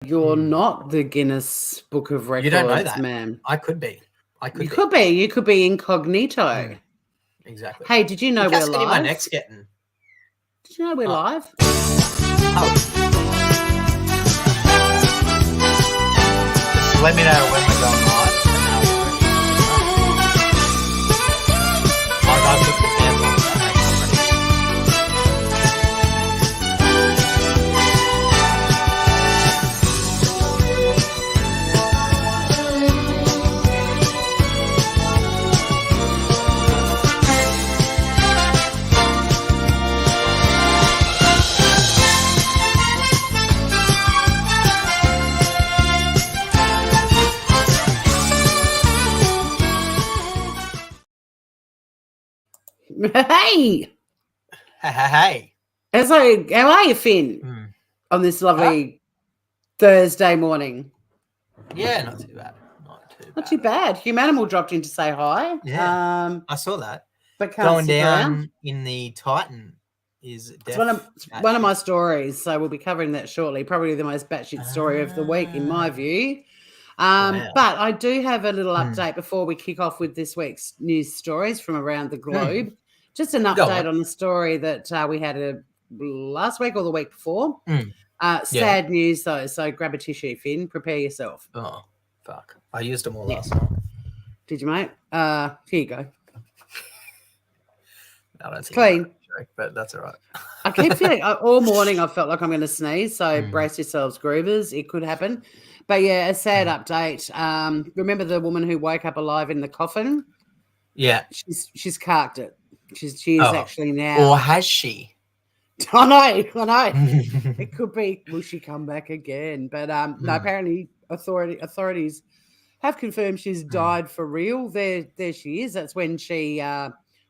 You're not the Guinness Book of Records, You don't know that. man. I could be. You could be. You could be incognito. Exactly. Hey, did you know we're live? My neck's getting. Did you know we're live? Oh. Just let me know when we're going live. I've took the sample. Hey. Hey. So, how are you, Finn? On this lovely Thursday morning. Yeah, not too bad. Not too bad. Humanimal dropped in to say hi. Yeah, I saw that. But going down in the Titan is one of my stories, so we'll be covering that shortly. Probably the most batshit story of the week, in my view. Wow. But I do have a little update before we kick off with this week's news stories from around the globe. Just an update on the story that we had last week or the week before. Sad news, though, so grab a tissue, Finn. Prepare yourself. Oh, fuck. I used them all last night. Did you, mate? Here you go. I don't think clean. Joke, but that's all right. I keep feeling all morning I felt like I'm going to sneeze, so brace yourselves, groovers. It could happen. But yeah, a sad update. Remember the woman who woke up alive in the coffin? Yeah. She's carked it. She is actually now. Or has she? I know. It could be. Will she come back again? But no, apparently authorities have confirmed she's died for real. There she is. That's when she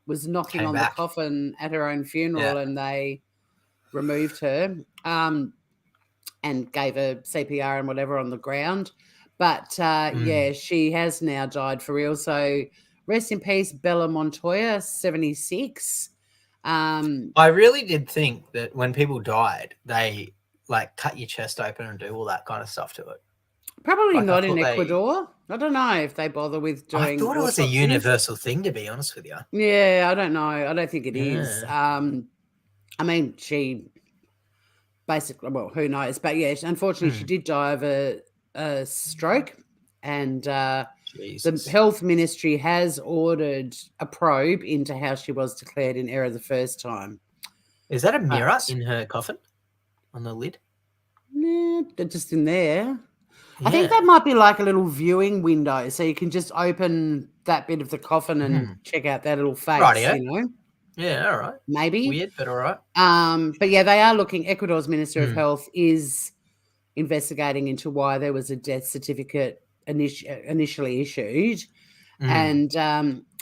was knocking on the coffin at her own funeral, and they removed her and gave her CPR and whatever on the ground. But she has now died for real. So rest in peace, Bella Montoya, 76. I really did think that when people died, they like cut your chest open and do all that kind of stuff to it. Probably not in Ecuador. I don't know if they bother with doing. I thought it was a universal thing, to be honest with you. Yeah, I don't know. I don't think it is. I mean, she basically, well, who knows? But yeah, unfortunately, she did die of a stroke, and the health ministry has ordered a probe into how she was declared in error the first time. Is that a mirror in her coffin on the lid? Nah, they're just in there. Yeah. I think that might be like a little viewing window, so you can just open that bit of the coffin and check out that little face. Rightio. You know. Yeah, all right. Maybe weird, but all right. But yeah, they are looking. Ecuador's Minister of Health is investigating into why there was a death certificate initially issued, and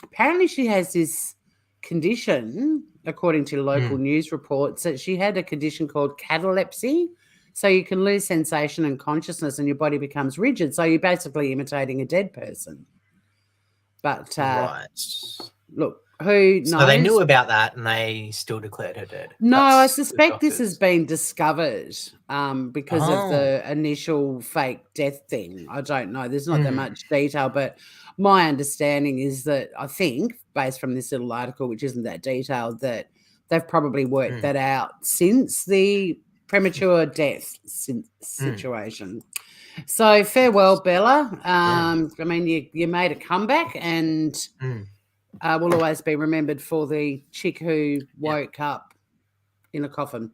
apparently she has this condition, according to local news reports, that she had a condition called catalepsy. So you can lose sensation and consciousness and your body becomes rigid. So you're basically imitating a dead person. But look, who knows? So they knew about that and they still declared her dead. No, I suspect this has been discovered because of the initial fake death thing. I don't know. There's not that much detail, but my understanding is that I think, based from this little article, which isn't that detailed, that they've probably worked that out since the premature death situation. So farewell, Bella. I mean, you made a comeback and will always be remembered for the chick who woke up in a coffin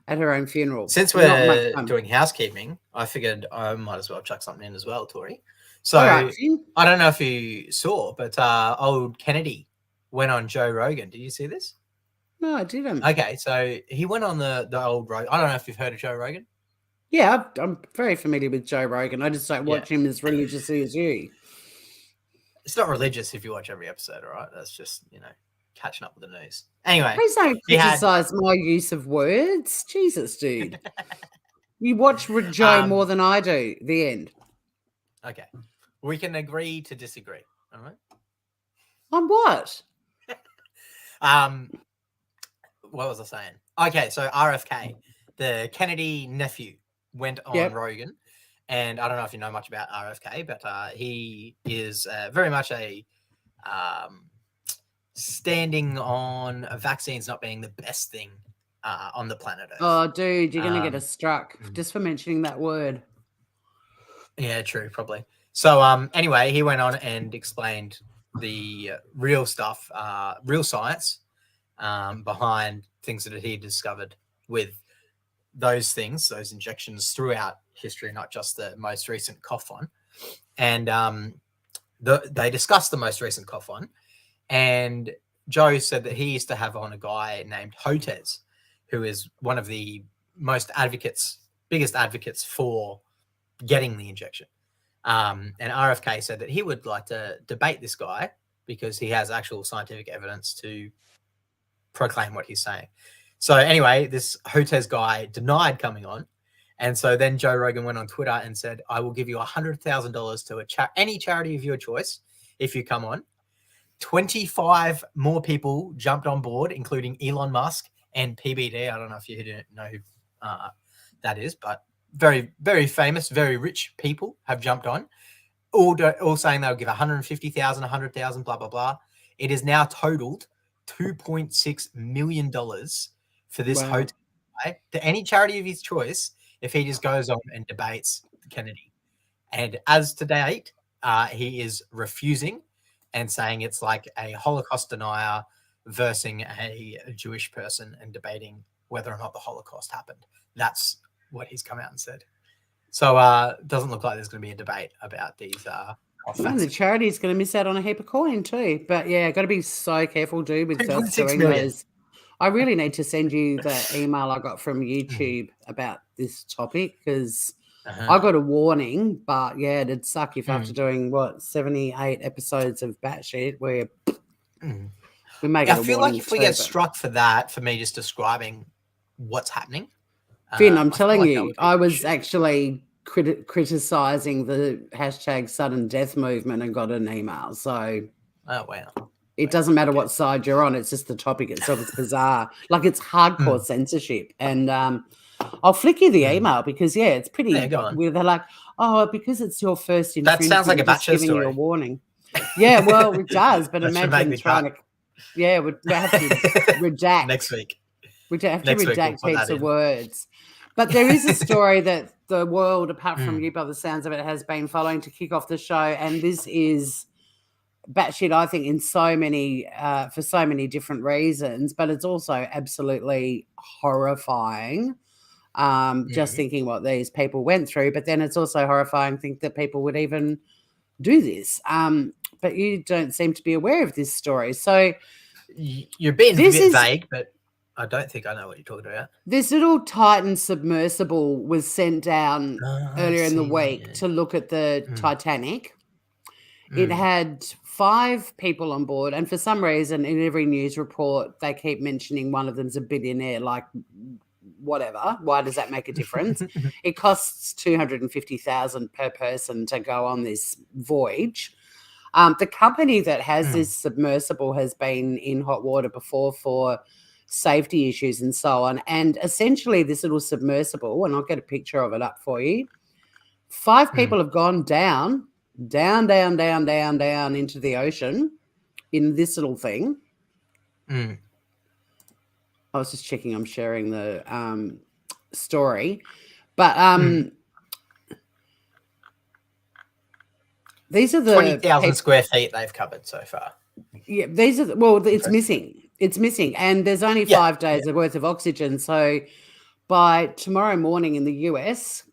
at her own funeral. Since we're doing housekeeping, I figured I might as well chuck something in as well, Tori. So I don't know if you saw, but old Kennedy went on Joe Rogan. Did you see this? No, I didn't. Okay, so he went on the old Rogan. I don't know if you've heard of Joe Rogan. Yeah, I'm very familiar with Joe Rogan. I just don't watch him as religiously as you. It's not religious if you watch every episode, all right? That's just, catching up with the news. Anyway. Please don't criticize my use of words. Jesus, dude. You watch Joe more than I do. The end. Okay. We can agree to disagree, all right? On what? What was I saying? Okay, so RFK, the Kennedy nephew, went on Rogan And I don't know if you know much about RFK, but he is very much a standing on vaccines not being the best thing on the planet Earth. Oh, dude, you're going to get us struck just for mentioning that word. Yeah, true, probably. So anyway, he went on and explained the real stuff, real science behind things that he discovered with those things, those injections throughout history, not just the most recent cough one. And they discussed the most recent cough one. And Joe said that he used to have on a guy named Hotez, who is one of the biggest advocates for getting the injection. And RFK said that he would like to debate this guy because he has actual scientific evidence to proclaim what he's saying. So anyway, this Hotez guy denied coming on. And so then Joe Rogan went on Twitter and said, I will give you $100,000 to any charity of your choice if you come on. 25 more people jumped on board, including Elon Musk and PBD. I don't know if you know who that is, but very, very famous, very rich people have jumped on, all saying they'll give 150,000, 100,000, blah, blah, blah. It is now totaled $2.6 million for this hotel guy to any charity of his choice if he just goes on and debates Kennedy. And as to date, he is refusing and saying it's like a Holocaust denier versing a Jewish person and debating whether or not the Holocaust happened. That's what he's come out and said. So it doesn't look like there's going to be a debate about these. The charity is going to miss out on a heap of coin too. But yeah, got to be so careful, dude, with doing those. I really need to send you the email I got from YouTube about this topic because I got a warning. But yeah, it'd suck if after doing 78 episodes of batshit where we make it. I feel like if we get struck for that, for me just describing what's happening. Finn, I'm telling you, I was actually criticizing the hashtag sudden death movement and got an email. So, oh wow, it doesn't matter what side you're on. It's just the topic itself. It's bizarre, like it's hardcore censorship. And I'll flick you the email because it's pretty weird. They're like, oh, because it's your first infringement. That sounds like a Batch giving story. You a warning. Yeah, well, it does. But imagine trying to. Yeah, we'd have to redact next week. We'd have to redact heaps of words. But there is a story that the world, apart from you, by the sounds of it, has been following to kick off the show. And this is batshit, I think, in so many, for so many different reasons. But it's also absolutely horrifying, just thinking what these people went through. But then it's also horrifying to think that people would even do this. But you don't seem to be aware of this story. So you're being a bit vague, but I don't think I know what you're talking about. This little Titan submersible was sent down earlier in the week to look at the Titanic. It had 5 people on board, and for some reason, in every news report, they keep mentioning one of them's a billionaire. Like, whatever. Why does that make a difference? It costs $250,000 per person to go on this voyage. The company that has this submersible has been in hot water before for safety issues and so on. And essentially this little submersible, and I'll get a picture of it up for you, 5 people have gone down into the ocean in this little thing. I was just checking I'm sharing the story. But these are the 20,000 square feet they've covered so far. Yeah, these are it's missing. It's missing, and there's only 5 days worth of oxygen. So by tomorrow morning in the US,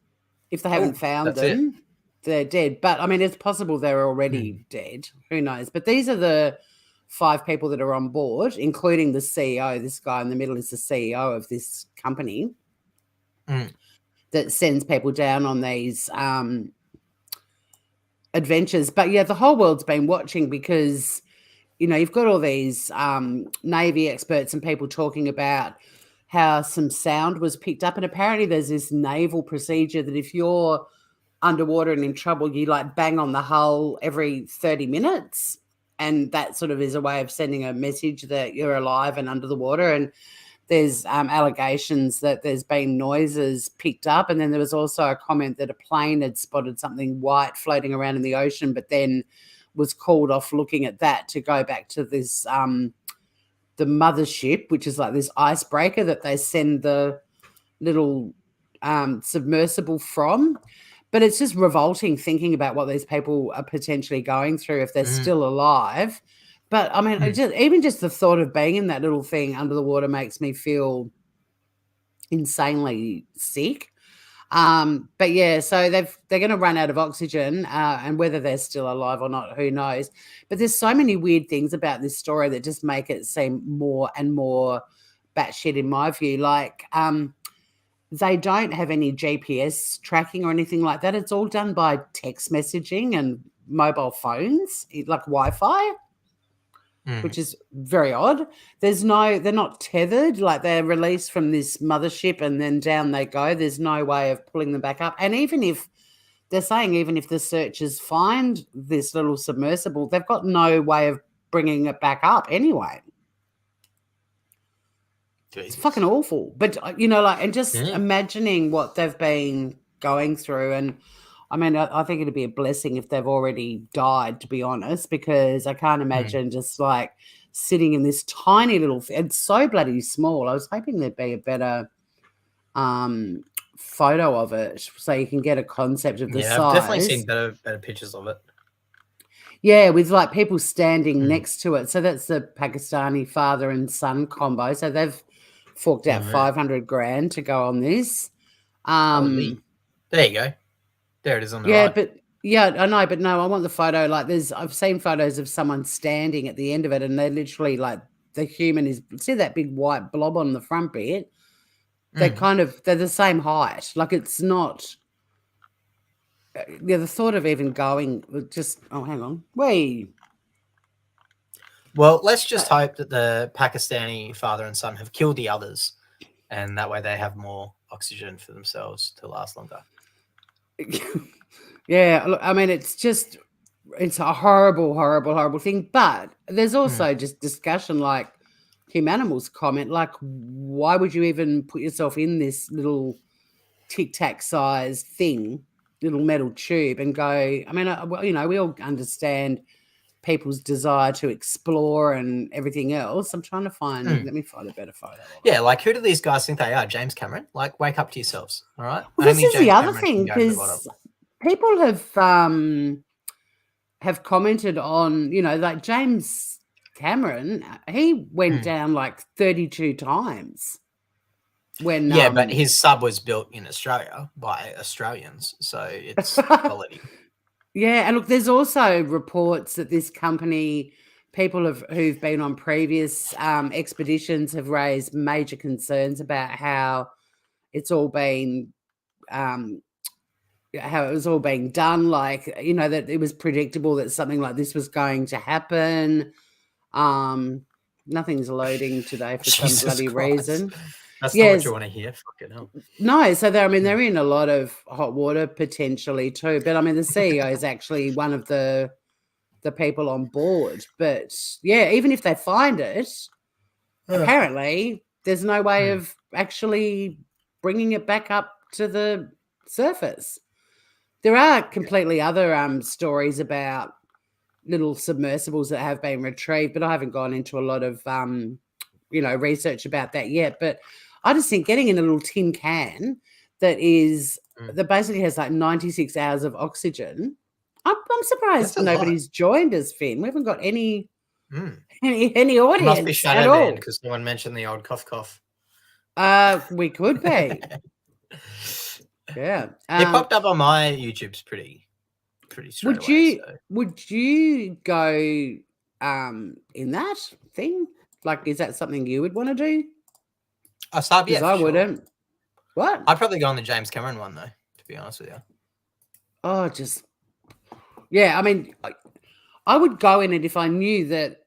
if they haven't found them, they're dead. But I mean, it's possible they're already dead. Who knows? But these are the 5 people that are on board, including the CEO. This guy in the middle is the CEO of this company that sends people down on these adventures. But yeah, the whole world's been watching because, you know, you've got all these Navy experts and people talking about how some sound was picked up. And apparently there's this naval procedure that if you're underwater and in trouble, you like bang on the hull every 30 minutes. And that sort of is a way of sending a message that you're alive and under the water. And there's allegations that there's been noises picked up, and then there was also a comment that a plane had spotted something white floating around in the ocean, but then was called off looking at that to go back to this the mothership, which is like this icebreaker that they send the little submersible from. But it's just revolting thinking about what these people are potentially going through if they're still alive. But I mean, even just the thought of being in that little thing under the water makes me feel insanely sick. But yeah, so they're going to run out of oxygen, and whether they're still alive or not, who knows? But there's so many weird things about this story that just make it seem more and more batshit in my view. Like, they don't have any GPS tracking or anything like that. It's all done by text messaging and mobile phones, like Wi-Fi, which is very odd. They're not tethered, like they're released from this mothership and then down they go. There's no way of pulling them back up. And even if they're saying, even if the searchers find this little submersible, they've got no way of bringing it back up anyway. It's fucking awful. But, you know, like, and just imagining what they've been going through. And I mean, I think it'd be a blessing if they've already died, to be honest, because I can't imagine just like sitting in this tiny little, it's so bloody small. I was hoping there'd be a better photo of it so you can get a concept of the size. I've definitely seen better pictures of it. Yeah, with like people standing next to it. So that's the Pakistani father and son combo. So they've forked out $500,000 to go on this. There you go. There it is on the right. Yeah, but I know, but no, I want the photo. Like, I've seen photos of someone standing at the end of it, and they're literally like the human is. See that big white blob on the front bit? They're they're the same height. Like, it's not. Yeah, the thought of even going just. Oh, hang on. Well, let's just hope that the Pakistani father and son have killed the others, and that way they have more oxygen for themselves to last longer. Yeah, look, I mean, it's a horrible, horrible, horrible thing. But there's also just discussion, like Him Animals comment, like, why would you even put yourself in this little Tic Tac size thing, little metal tube, and go? I mean, you know, we all understand people's desire to explore and everything else. I'm trying to find. Let me find a better photo. Yeah, like, who do these guys think they are? James Cameron? Like, wake up to yourselves, all right? Well, this is the other thing, because people have commented on, you know, like James Cameron, he went down like 32 times. When but his sub was built in Australia by Australians, so it's quality. Yeah, and look, there's also reports that this company, people who've been on previous expeditions have raised major concerns about how it's all been, how it was all being done. Like, you know, that it was predictable that something like this was going to happen. Nothing's loading today for some bloody reason. That's not what you want to hear. Fucking hell. No, so they're in a lot of hot water potentially too. But I mean, the CEO is actually one of the people on board. But yeah, even if they find it, apparently there's no way of actually bringing it back up to the surface. There are completely other stories about little submersibles that have been retrieved, but I haven't gone into a lot of research about that yet. But I just think getting in a little tin can that basically has like 96 hours of oxygen. I'm surprised nobody's joined us, Finn. We haven't got any audience. It must be shadow banned because no one mentioned the old cough. We could be. Yeah. It popped up on my YouTube's pretty straight away. Would you go in that thing? Like, is that something you would want to do? I wouldn't. What? I'd probably go on the James Cameron one, though, to be honest with you. Oh, yeah, I mean, I would go in it if I knew that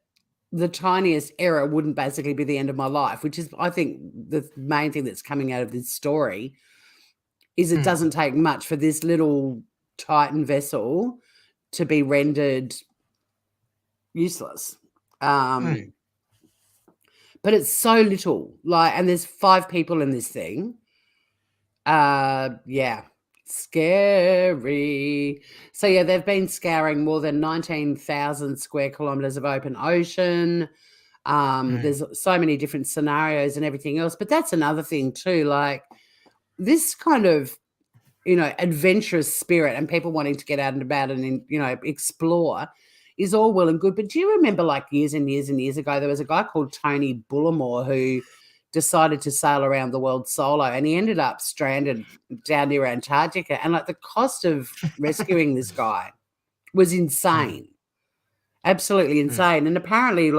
the tiniest error wouldn't basically be the end of my life, which is, I think, the main thing that's coming out of this story is it doesn't take much for this little Titan vessel to be rendered useless. But but it's so little. And there's 5 people in this thing. Yeah, scary. So yeah, they've been scouring more than 19,000 square kilometers of open ocean. There's so many different scenarios and everything else, but that's another thing too. This kind of, adventurous spirit and people wanting to get out and about and, explore is all well and good. But do you remember years and years and years ago, there was a guy called Tony Bullimore who decided to sail around the world solo, and he ended up stranded down near Antarctica. And the cost of rescuing this guy was insane. Absolutely insane. And apparently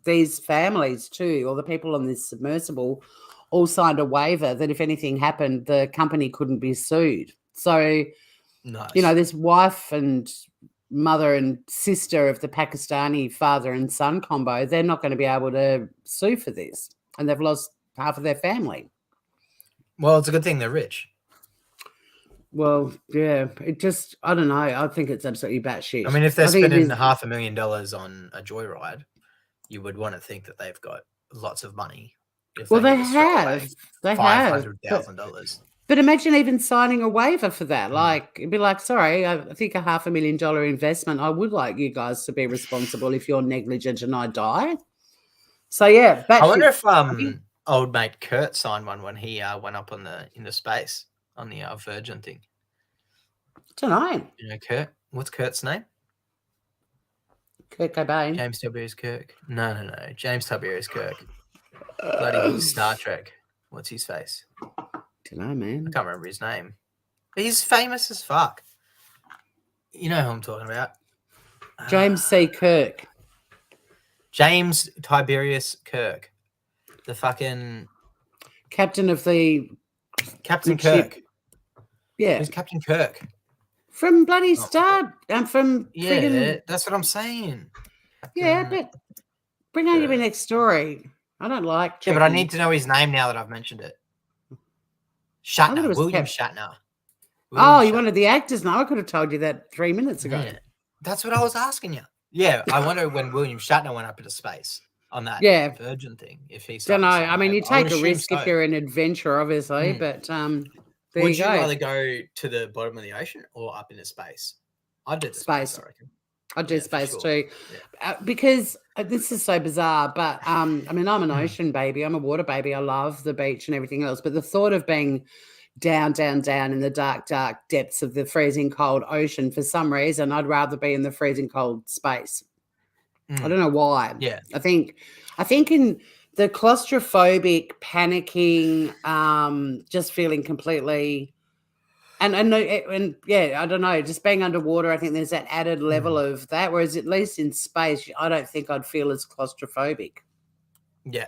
these families too, or the people on this submersible, all signed a waiver that if anything happened, the company couldn't be sued. So, nice. This wife and mother and sister of the Pakistani father and son combo, they're not going to be able to sue for this. And they've lost half of their family. Well, it's a good thing they're rich. Well, yeah, I don't know. I think it's absolutely batshit. I mean, if they're spending $500,000 on a joyride, you would want to think that they've got lots of money. Well, they have. They have. $500,000. But imagine even signing a waiver for that. It'd be sorry, I think $500,000 investment, I would like you guys to be responsible if you're negligent and I die. So, yeah. I wonder if old mate Kurt signed one when he went up into space on the Virgin thing. Don't know. You know Kurt? What's Kurt's name? Kurt Cobain. James Tiberius Kirk. No. James Tiberius Kirk. Bloody Star Trek. What's his face? Don't know, man. I can't remember his name. He's famous as fuck. You know who I'm talking about. James C. Kirk. James Tiberius Kirk. The fucking... Captain of the... Captain Kirk. Ship. Yeah. Who's Captain Kirk? From bloody Star... from... Yeah, friggin... that's what I'm saying. Yeah, but... Bring on your next story. I don't like... Yeah, but I need to know his name now that I've mentioned it. Shatner. William Shatner. You wanted the actor's name? I could have told you that 3 minutes ago. Yeah. That's what I was asking you. Yeah, I wonder when William Shatner went up into space on that Virgin thing. If he don't know. I mean, you take a risk if you're an adventurer, obviously, but there would you go. Rather go to the bottom of the ocean or up into space? I'd do space. I reckon. I'd do space too, because this is so bizarre. But I mean, I'm an ocean baby. I'm a water baby. I love the beach and everything else. But the thought of being down in the dark depths of the freezing cold ocean, for some reason, I'd rather be in the freezing cold space. I don't know why. Yeah, I think in the claustrophobic, panicking, just feeling completely. And yeah, I don't know, just being underwater, I think there's that added level of that, whereas at least in space, I don't think I'd feel as claustrophobic. Yeah.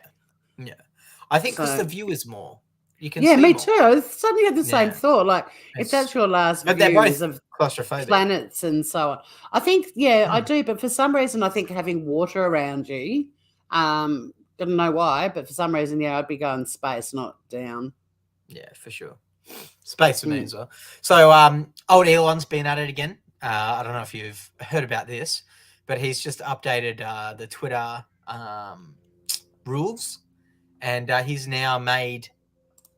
I think because the view is more. You can see me more. too. I suddenly had the same thought. If that's your last views of planets and so on. I think, I do. But for some reason, I think having water around you, don't know why, but for some reason, I'd be going space, not down. Yeah, for sure. Space for me as well. So old Elon's been at it again. I don't know if you've heard about this, but he's just updated the Twitter rules, and he's now made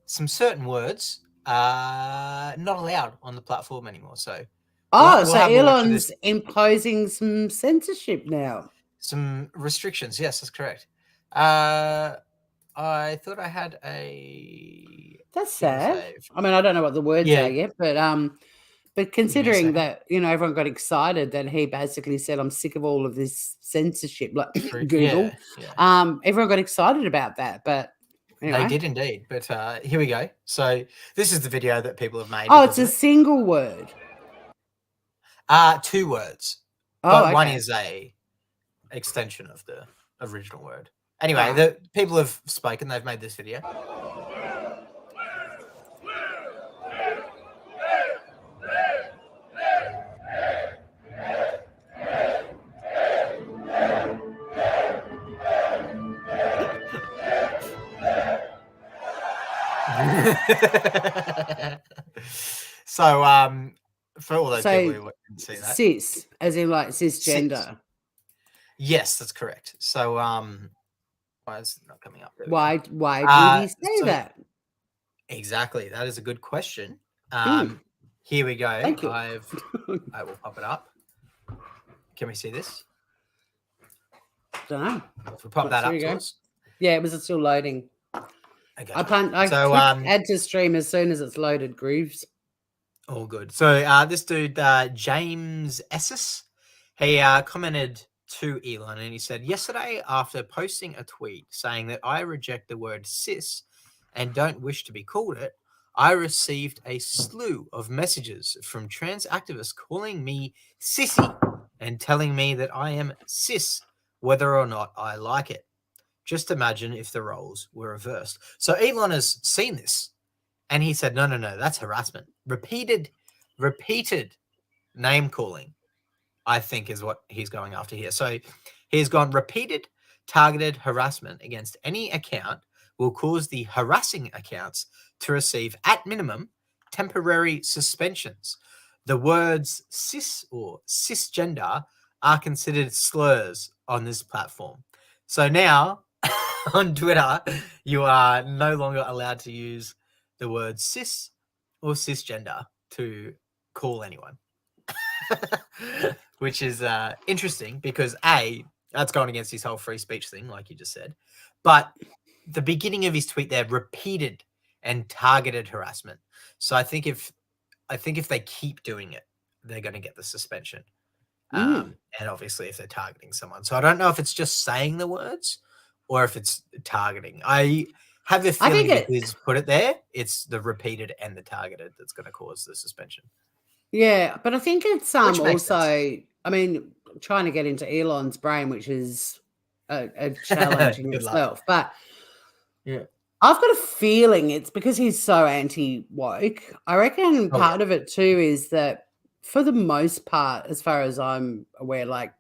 some certain words not allowed on the platform anymore. So so Elon's imposing some censorship now. Some restrictions. Yes, that's correct. I thought I had a... That's sad. I mean, I don't know what the words are yet, but considering that, everyone got excited that he basically said, I'm sick of all of this censorship, like Google. Everyone got excited about that, but anyway. They did indeed. But here we go. So this is the video that people have made. Oh, it's a single word. 2 words. Oh, but okay. One is a extension of the original word. Anyway, the people have spoken. They've made this video. So, for all those people who didn't see that, cis, as in cisgender. Cis. Yes, that's correct. So, Why is it not coming up? There we Why go. would he say So that? exactly, that is a good question. Mm. Here we go. Thank you. I will pop it up. Can we see this? Don't know. If we pop that up to us. Yeah, it was still loading. Okay. I click add to stream as soon as it's loaded, Grooves. All good. So this dude, James Esses, he commented to Elon and he said, yesterday, after posting a tweet saying that I reject the word cis and don't wish to be called it, I received a slew of messages from trans activists calling me sissy and telling me that I am cis, whether or not I like it. Just imagine if the roles were reversed. So Elon has seen this. And he said, no, that's harassment. Repeated name calling, I think, is what he's going after here. So he's gone repeated targeted harassment against any account will cause the harassing accounts to receive, at minimum, temporary suspensions. The words cis or cisgender are considered slurs on this platform. So now on Twitter, you are no longer allowed to use the word cis or cisgender to call anyone, which is interesting because that's going against his whole free speech thing, like you just said. But the beginning of his tweet there, repeated and targeted harassment. So I think if they keep doing it, they're going to get the suspension. And obviously if they're targeting someone. So I don't know if it's just saying the words or if it's targeting. I have a feeling that he's put it there. It's the repeated and the targeted that's going to cause the suspension. Yeah, but I think it's also sense. I mean, trying to get into Elon's brain, which is a challenge in itself. But yeah, I've got a feeling it's because he's so anti-woke. I reckon part of it too is that for the most part, as far as I'm aware, like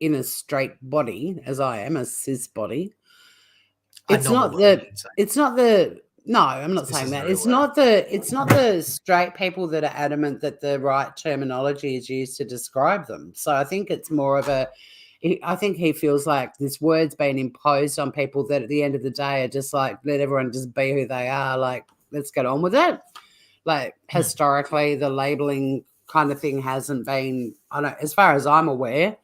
in a straight body, as I am, a cis body, it's not the no, I'm not saying that. It's not the straight people that are adamant that the right terminology is used to describe them. So I think it's more of I think he feels like this word's been imposed on people that at the end of the day are just like, let everyone just be who they are. Like, let's get on with it. Like historically, the labeling kind of thing hasn't been, as far as I'm aware,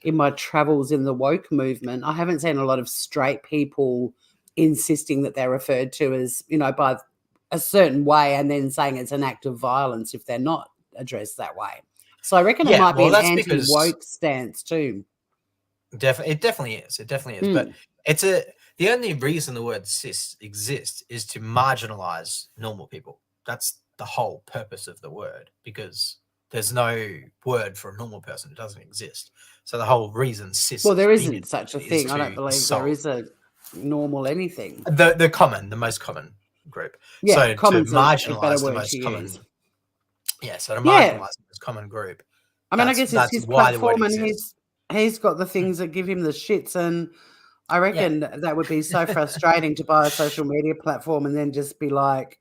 in my travels in the woke movement, I haven't seen a lot of straight people insisting that they're referred to as, by a certain way and then saying it's an act of violence if they're not addressed that way. So I reckon it might be an anti-woke stance too. It definitely is. But it's the only reason the word cis exists is to marginalize normal people. That's the whole purpose of the word, because there's no word for a normal person. It doesn't exist. So the whole reason cis. Well, there isn't such a thing. I don't believe there is a normal anything. The most common group. Yeah, so to marginalize the most common. Yeah, so to marginalize the most common group. I mean, I guess it's his platform, and he's got the things that give him the shits, and I reckon that would be so frustrating to buy a social media platform and then just be like.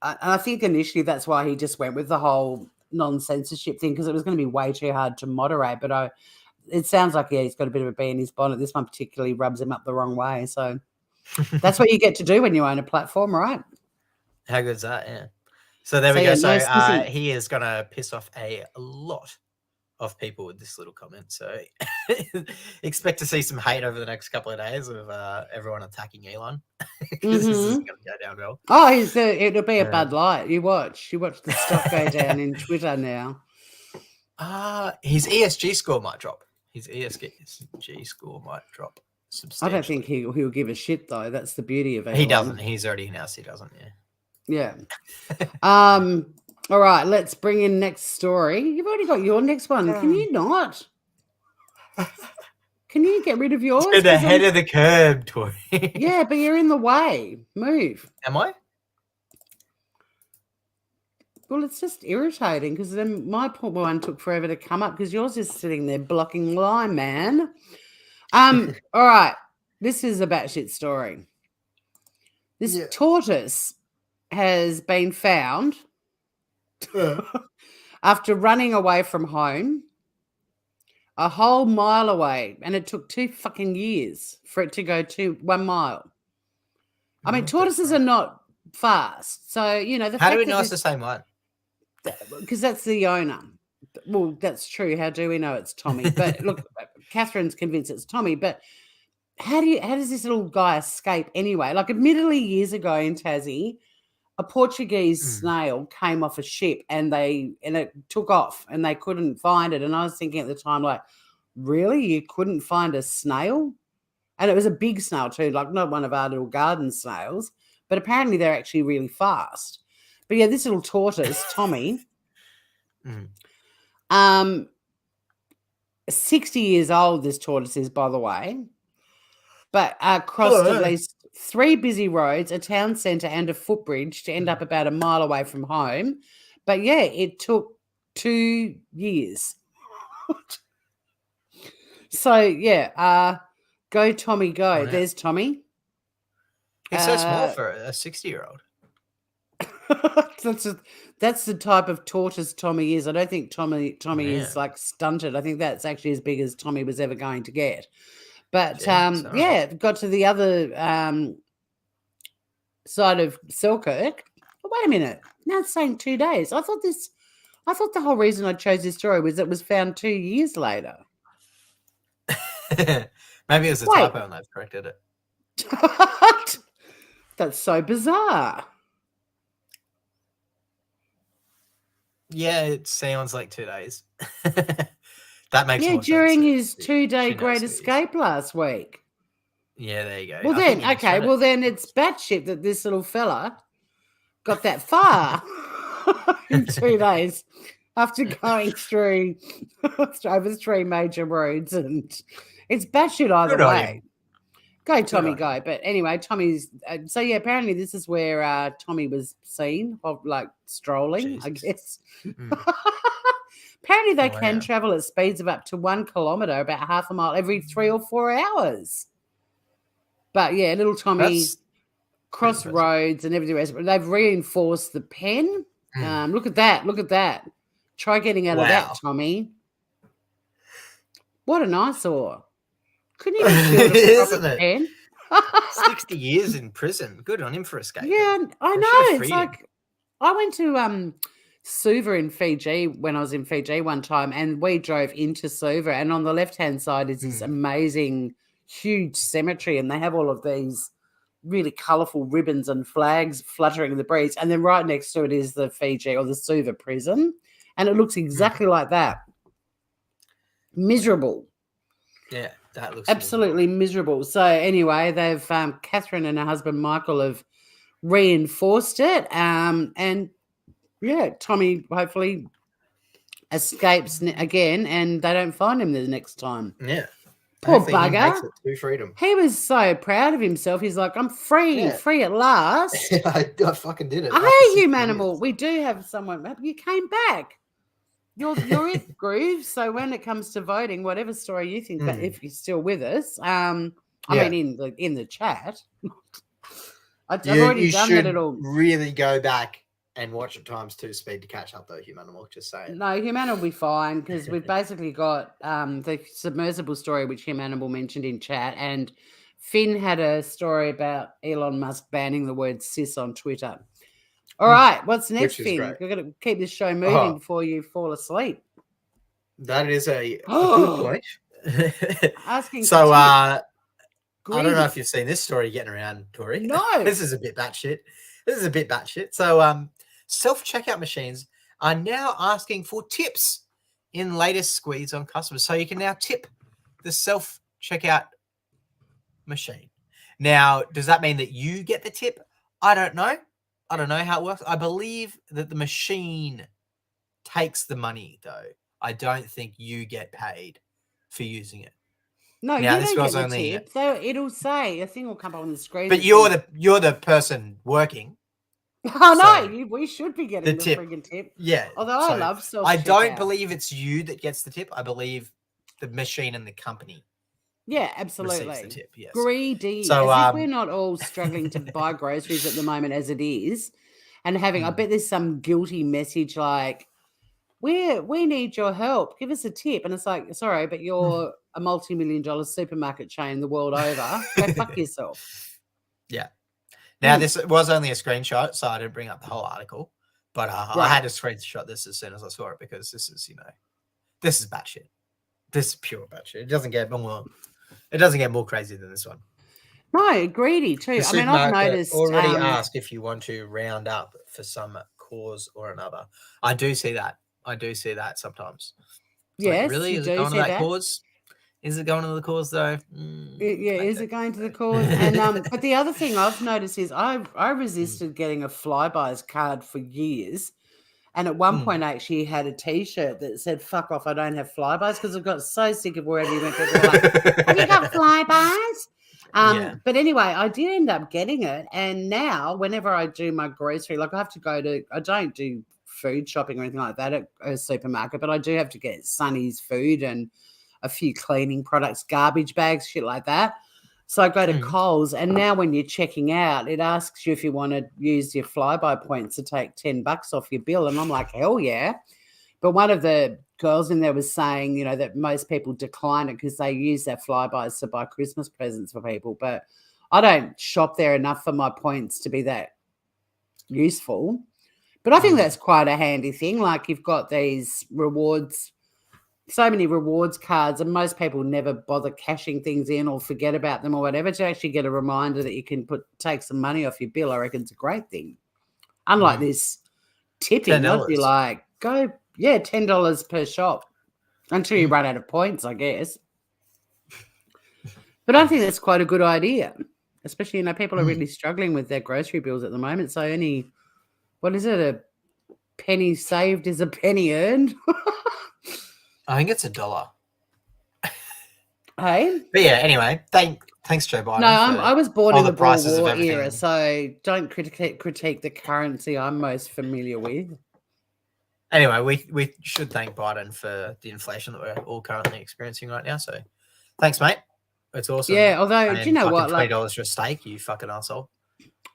And I think initially that's why he just went with the whole non-censorship thing, because it was going to be way too hard to moderate. But it sounds like he's got a bit of a bee in his bonnet. This one particularly rubs him up the wrong way. So that's what you get to do when you own a platform, right? How good is that? Yeah. So there we go. So he is going to piss off a lot of people with this little comment. So expect to see some hate over the next couple of days of everyone attacking Elon, because this is going to go down well. Oh, it'll be a bad light. You watch the stock go down in Twitter now. His ESG score might drop. I don't think he'll give a shit though. That's the beauty of it. He doesn't. He's already announced he doesn't. Yeah. All right, let's bring in next story. You've already got your next one. Can you not? Can you get rid of yours? It's the head of the curb, Tori. Yeah, but you're in the way. Move. Am I? Well, it's just irritating because then my poor one took forever to come up because yours is sitting there blocking line, man. All right. This is a batshit story. This tortoise has been found after running away from home a whole mile away, and it took 2 fucking years for it to go 1 mile. I mean, tortoises are not fast. So, you know, the How do fact we that know it's the same one? because that's the owner. Well, that's true. How do we know it's Tommy? But look, Catherine's convinced it's Tommy. But how does this little guy escape anyway? Like, admittedly, years ago in Tassie, a Portuguese snail came off a ship and it took off and they couldn't find it. And I was thinking at the time, like, really, you couldn't find a snail? And it was a big snail too, like not one of our little garden snails. But apparently they're actually really fast. But yeah, this little tortoise, Tommy. 60 years old, this tortoise is, by the way, but crossed at least 3 busy roads, a town centre and a footbridge to end up about a mile away from home. But yeah, it took 2 years. So yeah, go Tommy, go. Oh, yeah. There's Tommy. He's so small for a 60-year-old. That's the type of tortoise Tommy is. I don't think Tommy is like stunted. I think that's actually as big as Tommy was ever going to get. But yeah, got to the other side of Selkirk. Oh, wait a minute. Now it's saying 2 days. I thought the whole reason I chose this story was it was found 2 years later. Maybe it was a typo and they've corrected it. That's so bizarre. Yeah, it sounds like 2 days. That makes more sense. During his 2-day great escape last week. Yeah, there you go. Well, then it's batshit that this little fella got that far in 2 days after going through over 3 major roads, and it's batshit either way. Go, Tommy, go. But anyway, Tommy's... so, yeah, apparently this is where Tommy was seen, like, strolling, I guess. Apparently they can travel at speeds of up to 1 kilometre, about half a mile, every 3 or 4 hours. But, yeah, little Tommy crossed roads and everything else. They've reinforced the pen. Look at that. Look at that. Try getting out of that, Tommy. What an eyesore. Couldn't even build a proper pen. 60 years in prison. Good on him for escaping. Yeah, I know. It's like I went to Suva in Fiji when I was in Fiji one time, and we drove into Suva, and on the left-hand side is this amazing, huge cemetery, and they have all of these really colourful ribbons and flags fluttering in the breeze, and then right next to it is the Fiji or the Suva prison, and it looks exactly like that. Miserable. Yeah. That looks absolutely miserable. So anyway, they've Catherine and her husband Michael have reinforced it, and yeah, Tommy hopefully escapes again, and they don't find him the next time. Yeah, poor bugger. He makes it to freedom. He was so proud of himself. He's like, "I'm free, free at last." I fucking did it. Hey, you animal. We do have someone. You came back. You're it, Groove. So when it comes to voting, whatever story you think, but if you're still with us, I mean in the chat, I've already done that at all. Really go back and watch at times 2 speed to catch up, though. Humanimal, just saying. No, Humanimal will be fine because we've basically got the submersible story which Humanimal mentioned in chat, and Finn had a story about Elon Musk banning the word cis on Twitter. All right, what's next, Finn? We're going to keep this show moving before you fall asleep. That is a good point. Asking so, I don't know if you've seen this story getting around, Tori. No. This is a bit batshit. So, self-checkout machines are now asking for tips in latest squeeze on customers. So you can now tip the self-checkout machine. Now, does that mean that you get the tip? I don't know. I don't know how it works. I believe that the machine takes the money, though. I don't think you get paid for using it. No, now, you don't get the tip. So it'll say a thing will come up on the screen. But you're the person working. Oh no, we should be getting the friggin' tip. Yeah. Although I love self-checkout. I don't believe it's you that gets the tip. I believe the machine and the company. Yeah, absolutely. Receives the tip, yes. Greedy. So as if we're not all struggling to buy groceries at the moment as it is, and having I bet there's some guilty message like, we need your help. Give us a tip. And it's like, sorry, but you're a multi-million-dollar supermarket chain the world over. Go fuck yourself. Yeah. Now, this was only a screenshot, so I didn't bring up the whole article. But I had to screenshot this as soon as I saw it because this is, this is batshit. This is pure batshit. It doesn't get more crazy than this one. No, greedy too. The I've noticed already asked if you want to round up for some cause or another. I do see that. Sometimes. Yes, really? you Is do it going see to that that cause? Is it going to the cause though? Is it going to the cause? And but the other thing I've noticed is I resisted getting a Flybuys card for years. And at one point, I actually had a T-shirt that said "Fuck off, I don't have Flybuys," because I got so sick of wherever you went. People were like, "Have you got Flybuys?" But anyway, I did end up getting it, and now whenever I do my grocery, like I don't do food shopping or anything like that at a supermarket, but I do have to get Sonny's food and a few cleaning products, garbage bags, shit like that. So I go to Coles, and now when you're checking out, it asks you if you want to use your Flybuy points to take $10 off your bill. And I'm like, hell yeah. But one of the girls in there was saying, that most people decline it because they use their Flybys to buy Christmas presents for people. But I don't shop there enough for my points to be that useful. But I think that's quite a handy thing. Like you've got these rewards, so many rewards cards, and most people never bother cashing things in or forget about them or whatever. To actually get a reminder that you can take some money off your bill, I reckon it's a great thing. Unlike this tipping, I'd be like, $10 per shop until you run out of points, I guess. But I think that's quite a good idea, especially, people are really struggling with their grocery bills at the moment. So what is it? A penny saved is a penny earned. I think it's $1. Hey? But yeah, anyway, thanks, Joe Biden. No, I was born in the Boer War everything. era, so don't critique the currency I'm most familiar with. Anyway, we should thank Biden for the inflation that we're all currently experiencing right now. So thanks, mate. It's awesome. Yeah, although, do you know what? $20 for a steak, you fucking asshole.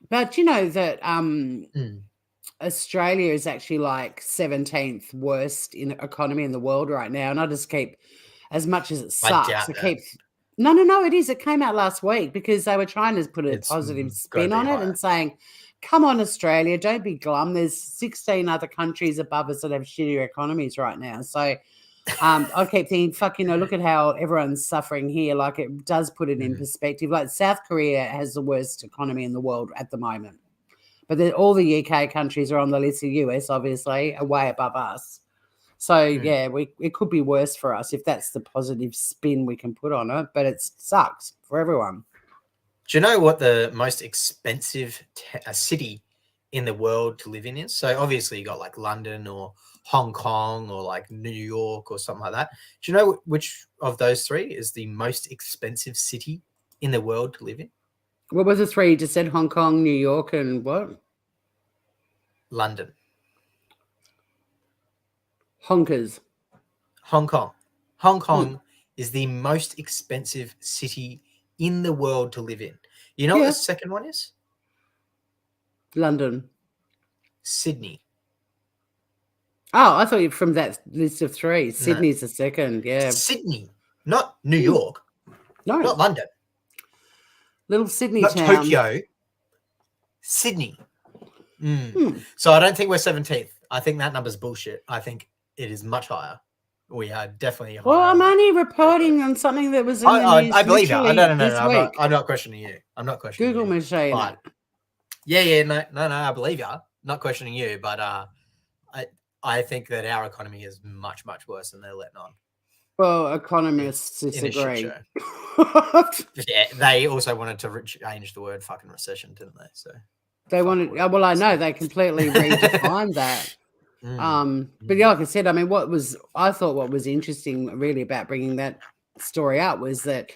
But you know that Australia is actually like 17th worst in economy in the world right now. And I just keep, as much as it sucks, No, it is. It came out last week because they were trying to put a positive spin on it and saying, come on, Australia, don't be glum. There's 16 other countries above us that have shittier economies right now. So I keep thinking, look at how everyone's suffering here. Like it does put it in perspective. Like South Korea has the worst economy in the world at the moment. But all the UK countries are on the list. The US, obviously, are way above us. So, it could be worse for us if that's the positive spin we can put on it. But it sucks for everyone. Do you know what the most expensive city in the world to live in is? So, obviously, you got like London or Hong Kong or like New York or something like that. Do you know which of those three is the most expensive city in the world to live in? What was the three? You just said Hong Kong, New York, and what? London. Honkers. Hong Kong. Hong Kong is the most expensive city in the world to live in. You know what the second one is? London. Sydney. Oh, I thought you from that list of three. Sydney's the second, yeah. Sydney, not New York. No. Not London. Little Sydney not town. Tokyo. Sydney. So I don't think we're 17th. I think that number's bullshit. I think it is much higher. We are definitely higher. Well, I'm only reporting on something that was in the news. I believe you. No. I'm not questioning you. I'm not questioning Google machine. No, I believe you. Not questioning you, but I think that our economy is much, much worse than they're letting on. Well, economists disagree. Yeah, they also wanted to change the word fucking recession, didn't they? So they wanted. Well, I know they completely redefined that. But yeah, like I said, I mean, what was interesting really about bringing that story up was that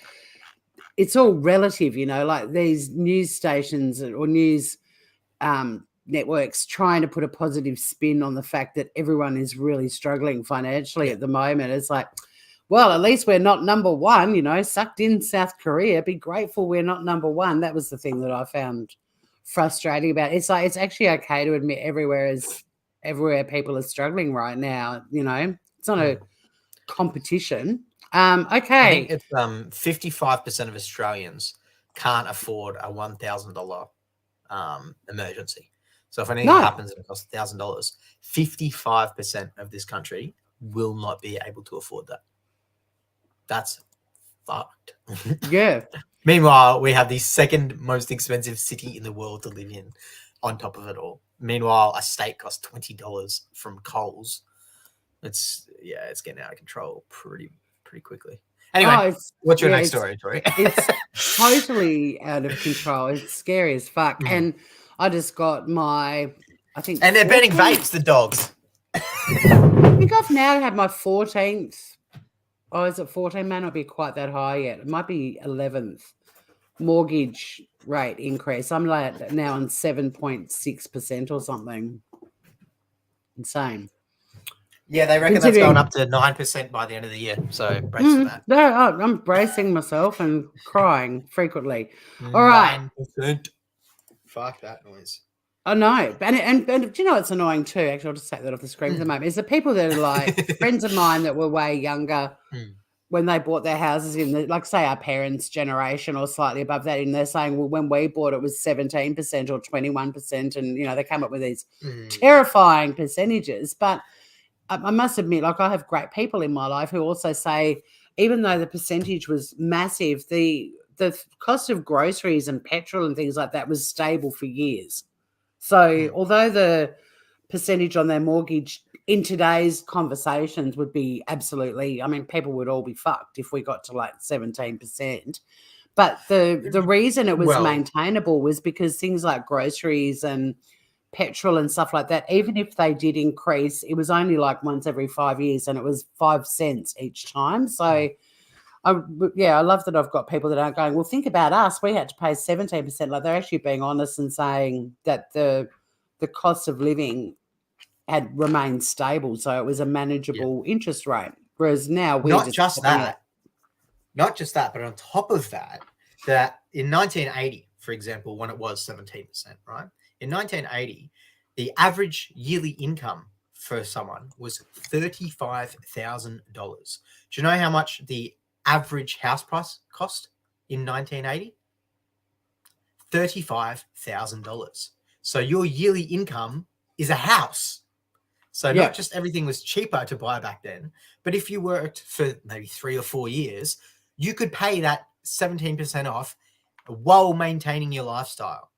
it's all relative, like these news stations or news networks trying to put a positive spin on the fact that everyone is really struggling financially at the moment. It's like, well, at least we're not number one, sucked in South Korea. Be grateful we're not number one. That was the thing that I found frustrating about it. It's like, it's actually okay to admit everywhere is everywhere people are struggling right now. It's not a competition. I think Okay. it's 55% of Australians can't afford a $1,000 emergency. So if anything happens and it costs $1,000, 55% of this country will not be able to afford that. That's fucked. Yeah. Meanwhile, we have the second most expensive city in the world to live in on top of it all. Meanwhile, a steak costs $20 from Coles. It's getting out of control pretty quickly. Anyway, what's your next story, Tori? It's totally out of control. It's scary as fuck. And I just got and they're banning vapes, the dogs. I think I've now had my 14th. Oh, is it 14? May not be quite that high yet. It might be 11th mortgage rate increase. I'm like now on 7.6% or something. Insane. Yeah, they reckon that's going up to 9% by the end of the year. So brace for that. No, I'm bracing myself and crying frequently. All right. 9%. Fuck that noise. I know. And do you know what's annoying too? Actually, I'll just take that off the screen for the moment. Is the people that are like friends of mine that were way younger when they bought their houses in like say our parents' generation or slightly above that, and they're saying, well, when we bought it was 17% or 21%, and they came up with these terrifying percentages. But I must admit, like I have great people in my life who also say, even though the percentage was massive, the cost of groceries and petrol and things like that was stable for years. So although the percentage on their mortgage in today's conversations would be absolutely, I mean, people would all be fucked if we got to like 17%. But the reason it was maintainable was because things like groceries and petrol and stuff like that, even if they did increase, it was only like once every 5 years and it was 5 cents each time. So I love that I've got people that aren't going, well, think about us. We had to pay 17%. Like they're actually being honest and saying that the cost of living had remained stable. So it was a manageable interest rate. Whereas now we're not just that, but on top of that in 1980, for example, when it was 17%, right? In 1980, the average yearly income for someone was $35,000. Do you know how much the average house price cost in 1980? $35,000. So your yearly income is a house. So not just everything was cheaper to buy back then, but if you worked for maybe 3 or 4 years, you could pay that 17% off while maintaining your lifestyle.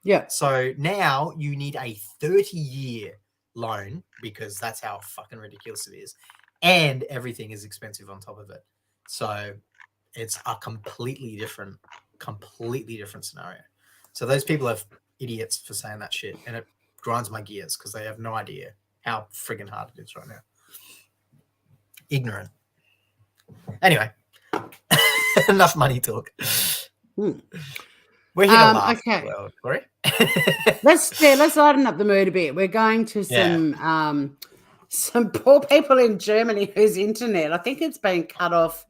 Yeah. So now you need a 30-year loan because that's how fucking ridiculous it is. And everything is expensive on top of it. So it's a completely different scenario. So those people are idiots for saying that shit. And it grinds my gears because they have no idea how friggin' hard it is right now. Ignorant. Anyway, enough money talk. We're here to laugh. Okay. Well, Tori. Let's lighten up the mood a bit. We're going to some poor people in Germany whose internet, I think it's been cut off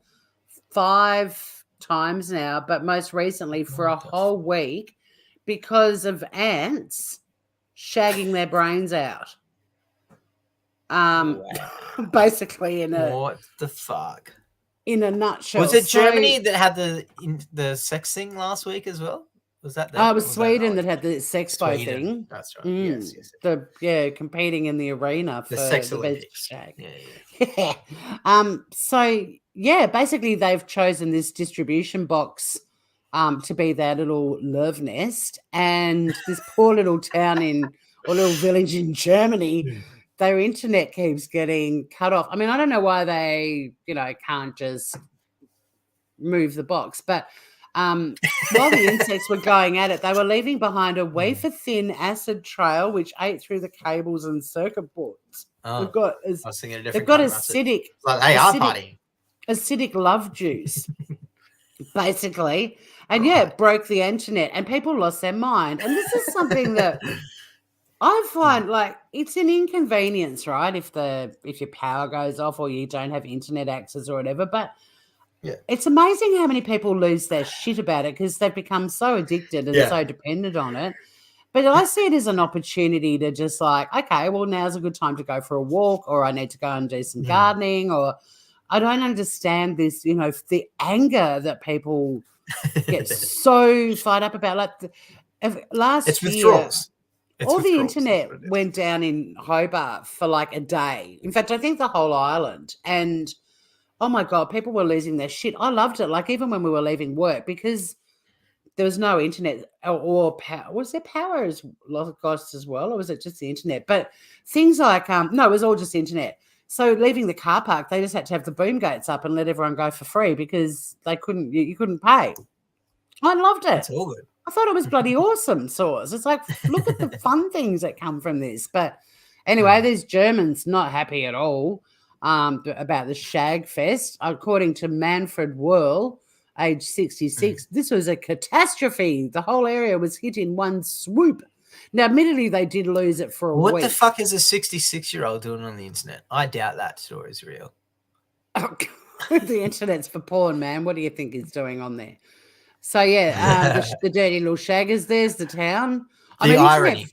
5 times now, but most recently for a whole week because of ants shagging their brains out. Basically what the fuck? In a nutshell. Was it Germany that had the sex thing last week as well? Was that? It was Sweden that had the sexpo thing. That's right. Yes. Competing in the arena for the sex the Olympics. best shag. Yeah. So basically they've chosen this distribution box to be their little love nest, and this poor little town or little village in Germany. Their internet keeps getting cut off. I mean, I don't know why they, can't just move the box. But while the insects were going at it, they were leaving behind a wafer-thin acid trail which ate through the cables and circuit boards. Oh, they've got acidic. Like they are partying. Acidic love juice, basically. And it broke the internet and people lost their mind. And this is something that I find like it's an inconvenience, right? If your power goes off or you don't have internet access or whatever. But it's amazing how many people lose their shit about it because they've become so addicted and so dependent on it. But I see it as an opportunity to just like, okay, well, now's a good time to go for a walk, or I need to go and do some gardening, or I don't understand this, the anger that people get so fired up about. Like last It's year, withdrawals. all the internet went down in Hobart for like a day. In fact, I think the whole island. And oh my God, people were losing their shit. I loved it. Like even when we were leaving work, because there was no internet or power. Was there power as lost as well, or was it just the internet? But things like no, it was all just internet. So leaving the car park, they just had to have the boom gates up and let everyone go for free because they couldn't. You couldn't pay. I loved it. It's all good. I thought it was bloody awesome, Source. It's like, look at the fun things that come from this. But anyway, these Germans not happy at all about the Shag Fest. According to Manfred Whirl, age 66, this was a catastrophe. The whole area was hit in one swoop. Now, admittedly, they did lose it for a week. What the fuck is a 66-year-old doing on the internet? I doubt that story is real. The internet's for porn, man. What do you think he's doing on there? So, yeah, the dirty little shaggers, there's the town. The irony.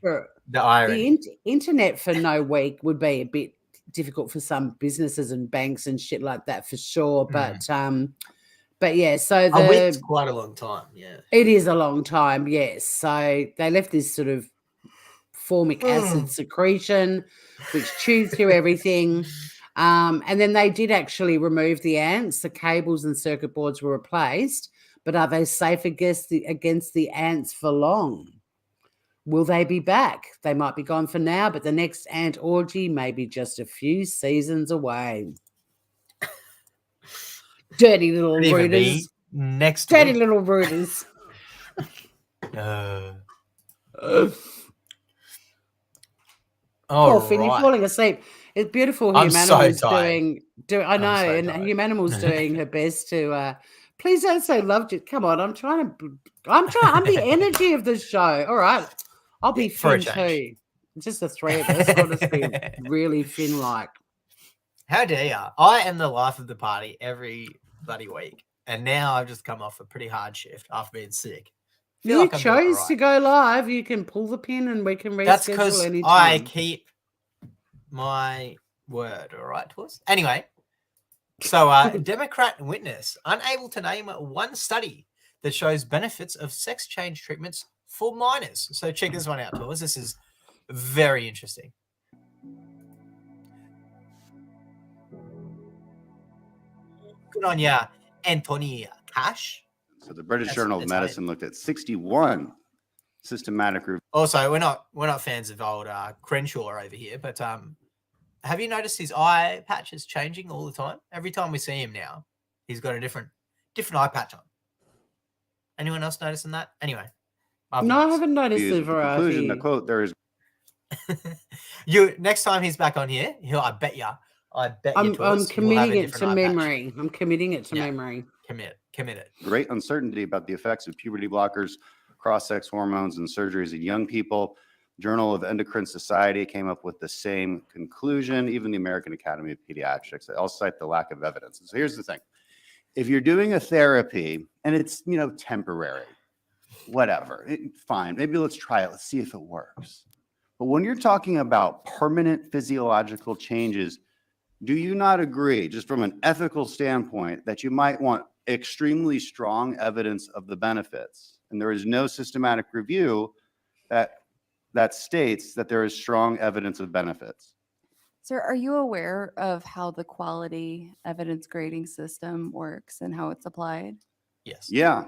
The internet for no week would be a bit difficult for some businesses and banks and shit like that for sure. But yeah, so a week's quite a long time, yeah. It is a long time, yes. So they left this sort of formic acid secretion, which chews through everything. And then they did actually remove the ants. The cables and circuit boards were replaced. But are they safe against the ants for long? Will they be back? They might be gone for now, but the next ant orgy may be just a few seasons away. Dirty little rooters. Next dirty week. Little rooters. Poor Finny falling asleep. It's beautiful. Humanimal's doing. I know, and Humanimal's doing her best to. Please don't say loved it. Come on, I'm the energy of the show. All right. I'll be Finn too. Just the three of us. I'll just be really Finn-like. How dare you? I am the life of the party every bloody week. And now I've just come off a pretty hard shift after being sick. You chose to go live. You can pull the pin and we can reschedule anytime. That's because I keep my word, all right, to us? Anyway. So, Democrat witness unable to name one study that shows benefits of sex change treatments for minors. So, check this one out, to us. This is very interesting. Good on ya, Anthony Cash. So, the British Journal of Medicine looked at 61 systematic reviews. Also, we're not fans of old Crenshaw over here, but have you noticed his eye patch is changing all the time? Every time we see him now, he's got a different eye patch on. Anyone else noticing that? Anyway. I haven't noticed the variety. Conclusion, the quote, there is... Next time he's back on here, I bet you I'm committing it to memory. I'm committing it to memory. Commit it. Great uncertainty about the effects of puberty blockers, cross-sex hormones, and surgeries in young people. Journal of Endocrine Society came up with the same conclusion. Even the American Academy of Pediatrics, they all cite the lack of evidence. So here's the thing. If you're doing a therapy and it's, temporary, whatever, fine. Maybe let's try it. Let's see if it works. But when you're talking about permanent physiological changes, do you not agree, just from an ethical standpoint, that you might want extremely strong evidence of the benefits? And there is no systematic review that states that there is strong evidence of benefits. Sir, are you aware of how the quality evidence grading system works and how it's applied? Yes. Yeah,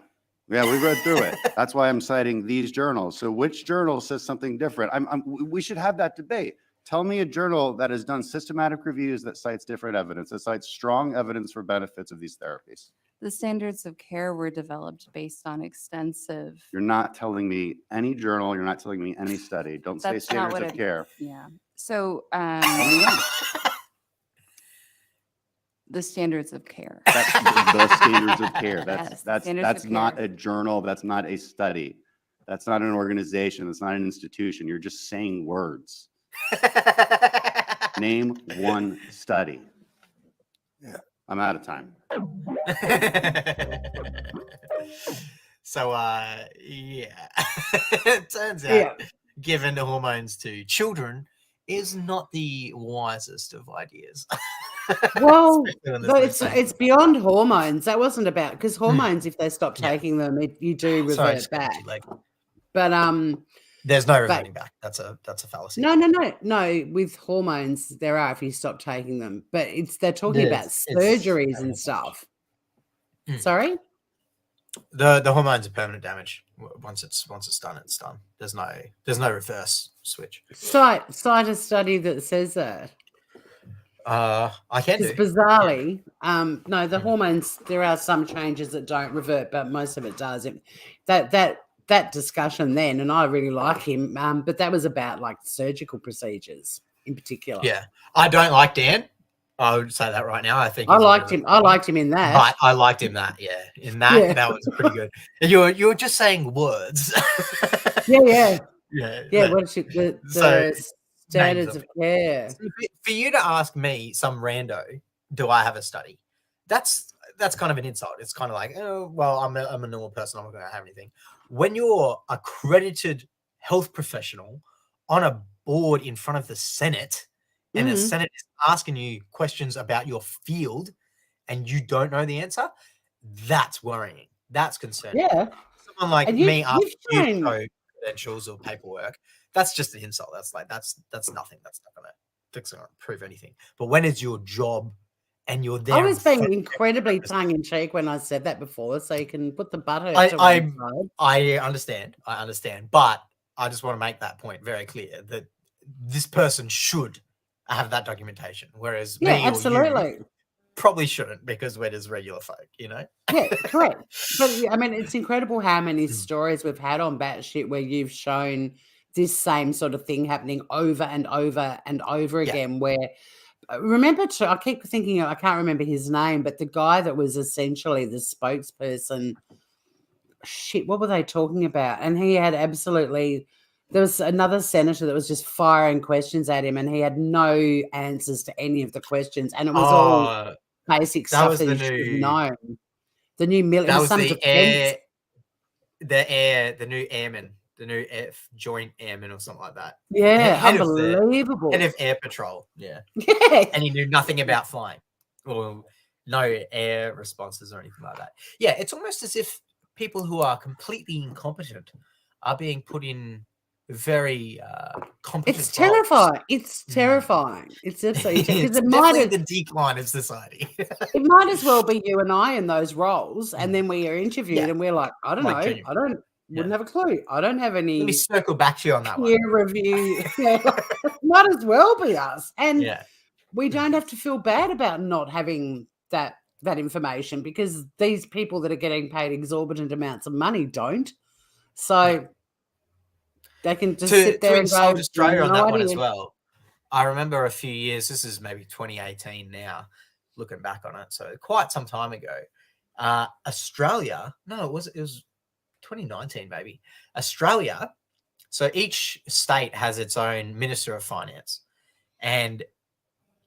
we read through it. That's why I'm citing these journals. So which journal says something different? We should have that debate. Tell me a journal that has done systematic reviews that cites different evidence, that cites strong evidence for benefits of these therapies. The standards of care were developed based on extensive... You're not telling me any journal. You're not telling me any study. Don't say standards of care. Yeah. So the standards of care. That's the standards of care. That's not care. A journal. That's not a study. That's not an organization. That's not an institution. You're just saying words. Name one study. Yeah. I'm out of time. So, yeah. It turns out given the hormones to children is not the wisest of ideas. Well, Especially when there's but no it's safety. beyond hormones. That wasn't about because hormones, if they stop Yeah. taking them, you do Sorry, I revert just got back. too late. But There's no but reverting back. That's a fallacy. no. With hormones, there are if you stop taking them. But they're talking about It's surgeries and permanent stuff. Mm. Sorry. The hormones are permanent damage. Once it's done, it's done. There's no reverse switch. Cite a study that says that. I can do. Because bizarrely, no, the hormones. There are some changes that don't revert, but most of it does. That discussion then, and I really like him. But that was about like surgical procedures in particular. Yeah, I don't like Dan. I would say that right now. I think I he's a liked bit of him. a I liked him in that. But I liked him that. Yeah, in that Yeah. that was pretty good. And you were just saying words. Yeah. yeah. What is it, the So, standards names of care? So for you to ask me, some rando, do I have a study? That's kind of an insult. It's kind of like, oh, well, I'm a normal person. I'm not going to have anything. When you're accredited health professional on a board in front of the Senate, and the Senate is asking you questions about your field, and you don't know the answer, that's worrying. That's concerning. Yeah. Someone like And me asking you to shown- show credentials or paperwork, that's just an insult. That's nothing. That's not gonna prove anything. But when it's your job and you're there, I was being incredibly tongue in cheek when I said that before, so you can put the butter. I understand, but I just want to make that point very clear that this person should have that documentation, whereas me or you probably shouldn't, because we're just regular folk, you know? Yeah, correct. But I mean, it's incredible how many stories we've had on Batshit where you've shown this same sort of thing happening over and over and over again. Where remember, I keep thinking, I can't remember his name, but the guy that was essentially the spokesperson. Shit, what were they talking about? And he had absolutely. There was another senator that was just firing questions at him, and he had no answers to any of the questions, and it was all basic stuff that he should have known. The new military. That was the new airman, the new joint airman or something like that. Yeah, unbelievable. Head of air patrol. Yeah. Yeah. And he knew nothing about flying, or no air responses or anything like that. Yeah, it's almost as if people who are completely incompetent are being put in very competent. It's terrifying. It's terrifying. It's absolutely it's definitely the decline of society. It might as well be you and I in those roles, and then we are interviewed, and we're like, I don't know, genuinely. Wouldn't have a clue. I don't have any. Let me circle back to you on that one. Peer review. Might as well be us, and we don't have to feel bad about not having that information, because these people that are getting paid exorbitant amounts of money don't. So. They can just sit there and insult go, Australia on that one as well. I remember a few years, this is maybe 2018 now, looking back on it, so quite some time ago. Australia, no, it was 2019 maybe. Australia, so each state has its own Minister of Finance. And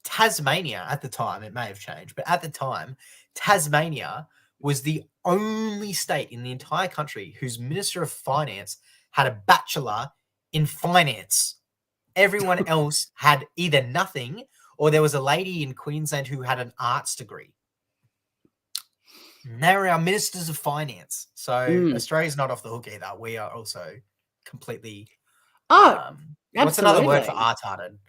Tasmania at the time, it may have changed, but at the time, Tasmania was the only state in the entire country whose Minister of Finance had a bachelor in finance. Everyone else had either nothing, or there was a lady in Queensland who had an arts degree. And they were our ministers of finance. So Australia's not off the hook either. We are also completely. What's another word for artarded?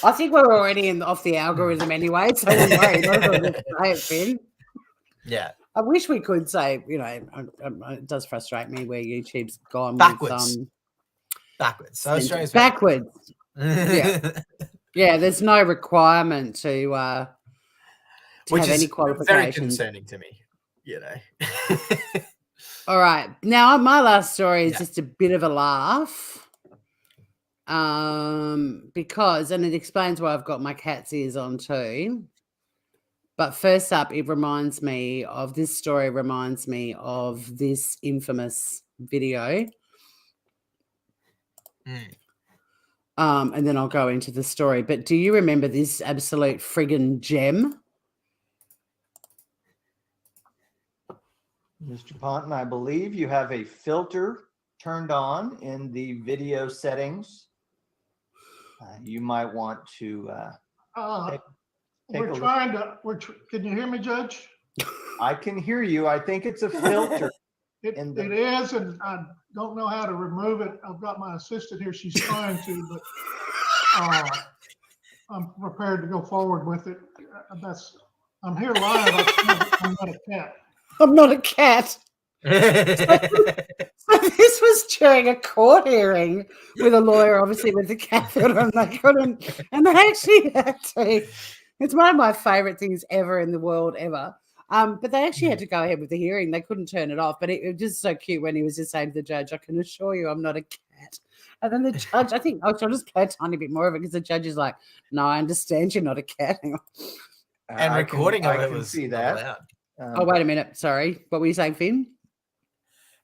I think we're already off the algorithm anyway, so don't worry. Yeah. I wish we could say, it does frustrate me where YouTube's gone backwards. Backwards. So Australia's backwards. Yeah. There's no requirement to have any qualifications. Very concerning to me, All right. Now, my last story is just a bit of a laugh. Because, and it explains why I've got my cat's ears on too. But first up, this story reminds me of this infamous video. And then I'll go into the story. But do you remember this absolute friggin' gem? Mr. Ponton, I believe you have a filter turned on in the video settings. You might want to take a We're look. trying to, can you hear me, Judge? I can hear you. I think it's a filter. It is, and I don't know how to remove it. I've got my assistant here. She's trying to, but I'm prepared to go forward with it. I'm here live. I'm not a cat. I'm not a cat. So this was during a court hearing with a lawyer, obviously with the cat filter, and they couldn't, and they actually had to. It's one of my favorite things ever in the world ever. But they actually had to go ahead with the hearing. They couldn't turn it off. But it was just so cute when he was just saying to the judge, "I can assure you, I'm not a cat." And then the judge, I think, I'll just play a tiny bit more of it because the judge is like, "No, I understand you're not a cat." Hang on. And recording of it was see that. allowed. Oh, wait a minute. Sorry. What were you saying, Finn?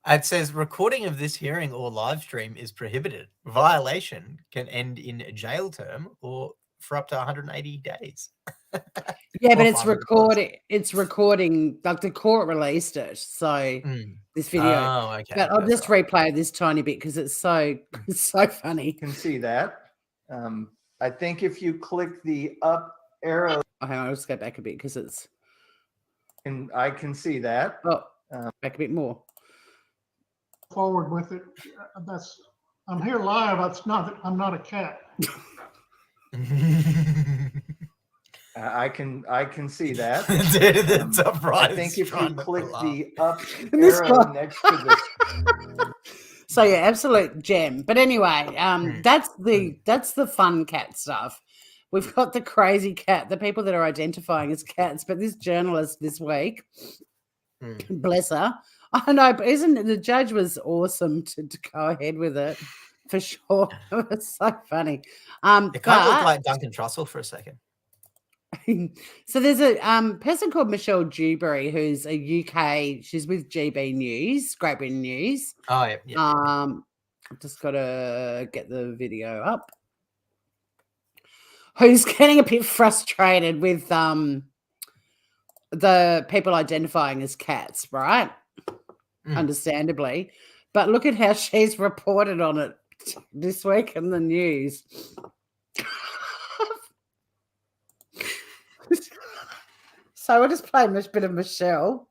It says recording of this hearing or live stream is prohibited. Violation can end in a jail term or for up to 180 days. Yeah, but Or it's 500 recording. It's recording. Like the court released it. So this video. Oh, okay. But I'll that's just right. replay this tiny bit because it's so funny. You can see that. I think if you click the up arrow, Oh, hang on, I'll just go back a bit because it's. and I can see that. Oh, back a bit more. Forward with it. I'm here live. I'm not a cat. I can see that. Dude, the top right I think is if you trying to click pull up. the up This arrow guy- next to this, So yeah, absolute gem. But anyway, that's the fun cat stuff. We've got the crazy cat, the people that are identifying as cats. But this journalist this week, bless her, I know, but isn't it, the judge was awesome to go ahead with it for sure. It was so funny. It kind of but- looked like Duncan Trussell for a second. So there's a person called Michelle Dewberry who's a UK. She's with GB News, Great Britain News. Oh, yeah. I've just got to get the video up. Who's getting a bit frustrated with the people identifying as cats, right? Understandably. But look at how she's reported on it this week in the news. So we'll just play a bit of Michelle.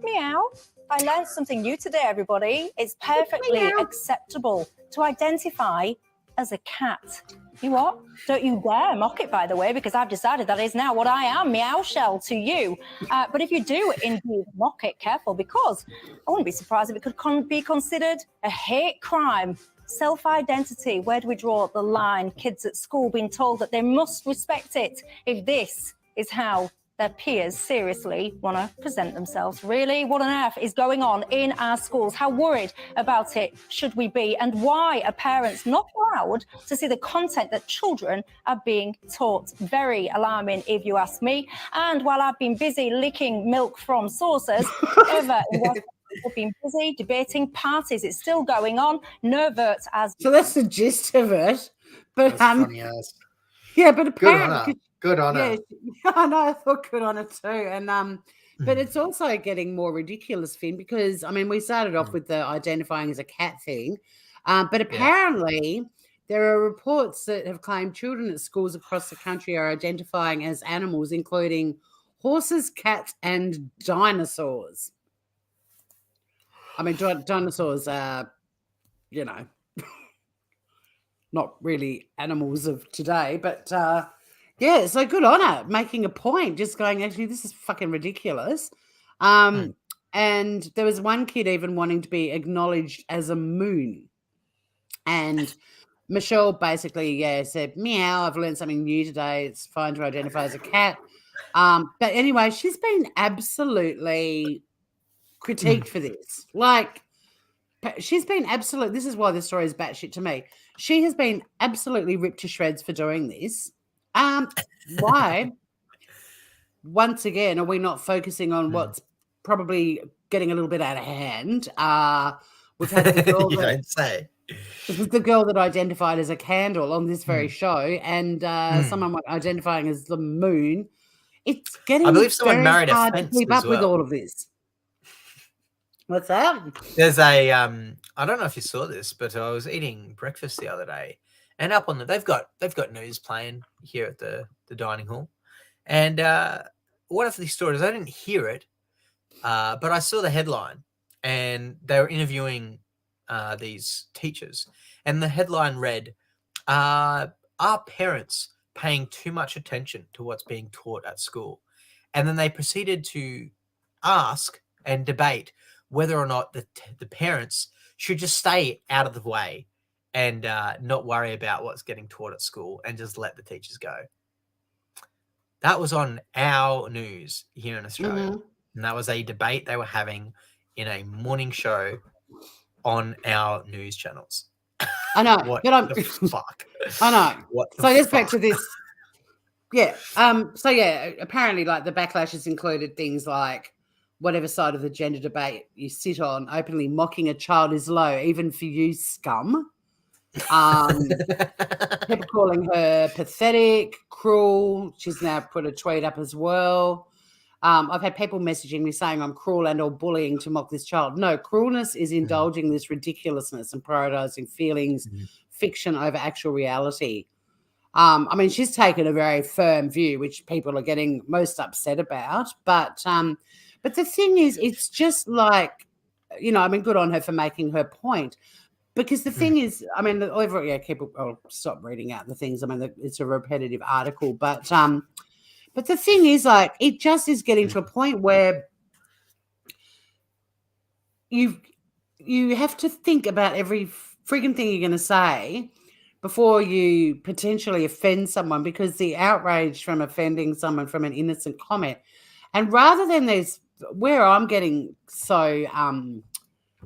Meow. I learned something new today, everybody. It's perfectly acceptable to identify as a cat. You what? Don't you dare mock it, by the way, because I've decided that is now what I am, Meow Shell, to you. But if you do indeed mock it, careful, because I wouldn't be surprised if it could be considered a hate crime. Self-identity, where do we draw the line? Kids at school being told that they must respect it if this is how their peers seriously want to present themselves. Really? What on earth is going on in our schools? How worried about it should we be? And why are parents not allowed to see the content that children are being taught? Very alarming, if you ask me. And while I've been busy licking milk from saucers, over in West We've been busy debating parties. It's still going on. No votes as. So that's the gist of it. But funny ass. yeah, but Good on apparently, her. Good on her. yeah, I know. I thought good on it too. And but it's also getting more ridiculous, Finn, because I mean, we started off with the identifying as a cat thing, but apparently there are reports that have claimed children at schools across the country are identifying as animals, including horses, cats, and dinosaurs. I mean, dinosaurs are, not really animals of today, but yeah, so good on her, making a point, just going, actually, this is fucking ridiculous. And there was one kid even wanting to be acknowledged as a moon. And Michelle basically, said, meow, I've learned something new today. It's fine to identify as a cat. But anyway, she's been absolutely critiqued for this. Like, she's been this is why this story is batshit to me. She has been absolutely ripped to shreds for doing this. Why, once again, are we not focusing on what's probably getting a little bit out of hand? We've had the girl You don't say. This was the girl that identified as a candle on this very show, and someone identifying as the moon. It's getting I believe someone very married a hard to fence keep as up with well. all of this. What's that? There's a I don't know if you saw this, but I was eating breakfast the other day, and up on they've got news playing here at the dining hall, and one of these stories I didn't hear it, but I saw the headline, and they were interviewing these teachers, and the headline read, "Are parents paying too much attention to what's being taught at school?" And then they proceeded to ask and debate whether or not the parents should just stay out of the way and not worry about what's getting taught at school and just let the teachers go. That was on our news here in Australia. Mhm. And that was a debate they were having in a morning show on our news channels. I know, What but the fuck? I know. What the So I guess back to fuck? this. Yeah. So yeah, apparently, like the backlash has included things like whatever side of the gender debate you sit on, openly mocking a child is low, even for you, scum. People calling her pathetic, cruel. She's now put a tweet up as well. I've had people messaging me saying I'm cruel and or bullying to mock this child. No, cruelness is indulging this ridiculousness and prioritizing feelings, fiction over actual reality. I mean, she's taken a very firm view, which people are getting most upset about. But the thing is, it's just like, I mean, good on her for making her point. Because the thing is, I mean, I'll stop reading out the things. I mean, it's a repetitive article, but the thing is, like, it just is getting to a point where you have to think about every freaking thing you're going to say before you potentially offend someone, because the outrage from offending someone from an innocent comment, and rather than where I'm getting so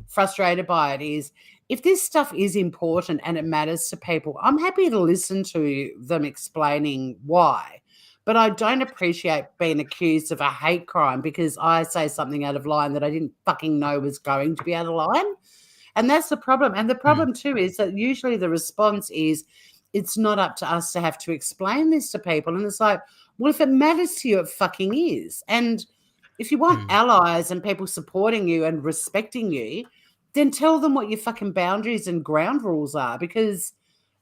frustrated by it is, if this stuff is important and it matters to people, I'm happy to listen to them explaining why. But I don't appreciate being accused of a hate crime because I say something out of line that I didn't fucking know was going to be out of line. And that's the problem. And the problem too is that usually the response is, it's not up to us to have to explain this to people. And it's like, well, if it matters to you, it fucking is. And if you want allies and people supporting you and respecting you, then tell them what your fucking boundaries and ground rules are, because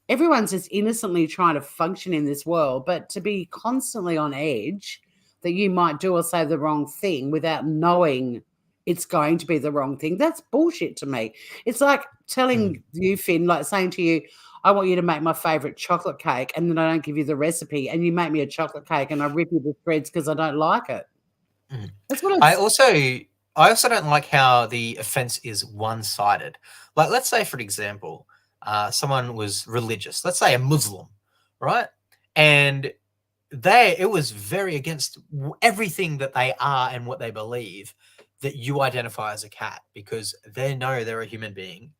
everyone's just innocently trying to function in this world. But to be constantly on edge that you might do or say the wrong thing without knowing it's going to be the wrong thing, that's bullshit to me. It's like telling you, Finn, like saying to you, I want you to make my favorite chocolate cake, and then I don't give you the recipe, and you make me a chocolate cake and I rip you the threads because I don't like it. That's what I also don't like how the offense is one-sided. Like, let's say, for example, someone was religious, let's say a Muslim, right? And it was very against everything that they are and what they believe, that you identify as a cat, because they know they're a human being.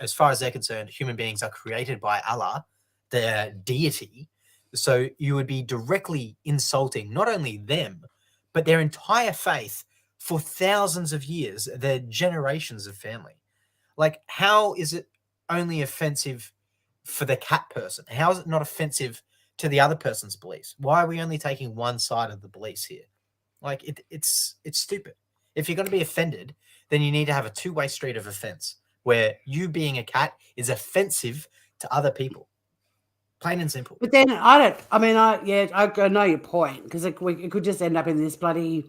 As far as they're concerned, human beings are created by Allah, their deity. So you would be directly insulting not only them, but their entire faith for thousands of years, their generations of family. Like, how is it only offensive for the cat person? How is it not offensive to the other person's beliefs? Why are we only taking one side of the beliefs here? Like, it's stupid. If you're going to be offended, then you need to have a two-way street of offense, where you being a cat is offensive to other people. Plain and simple. But then I know your point, because it could just end up in this bloody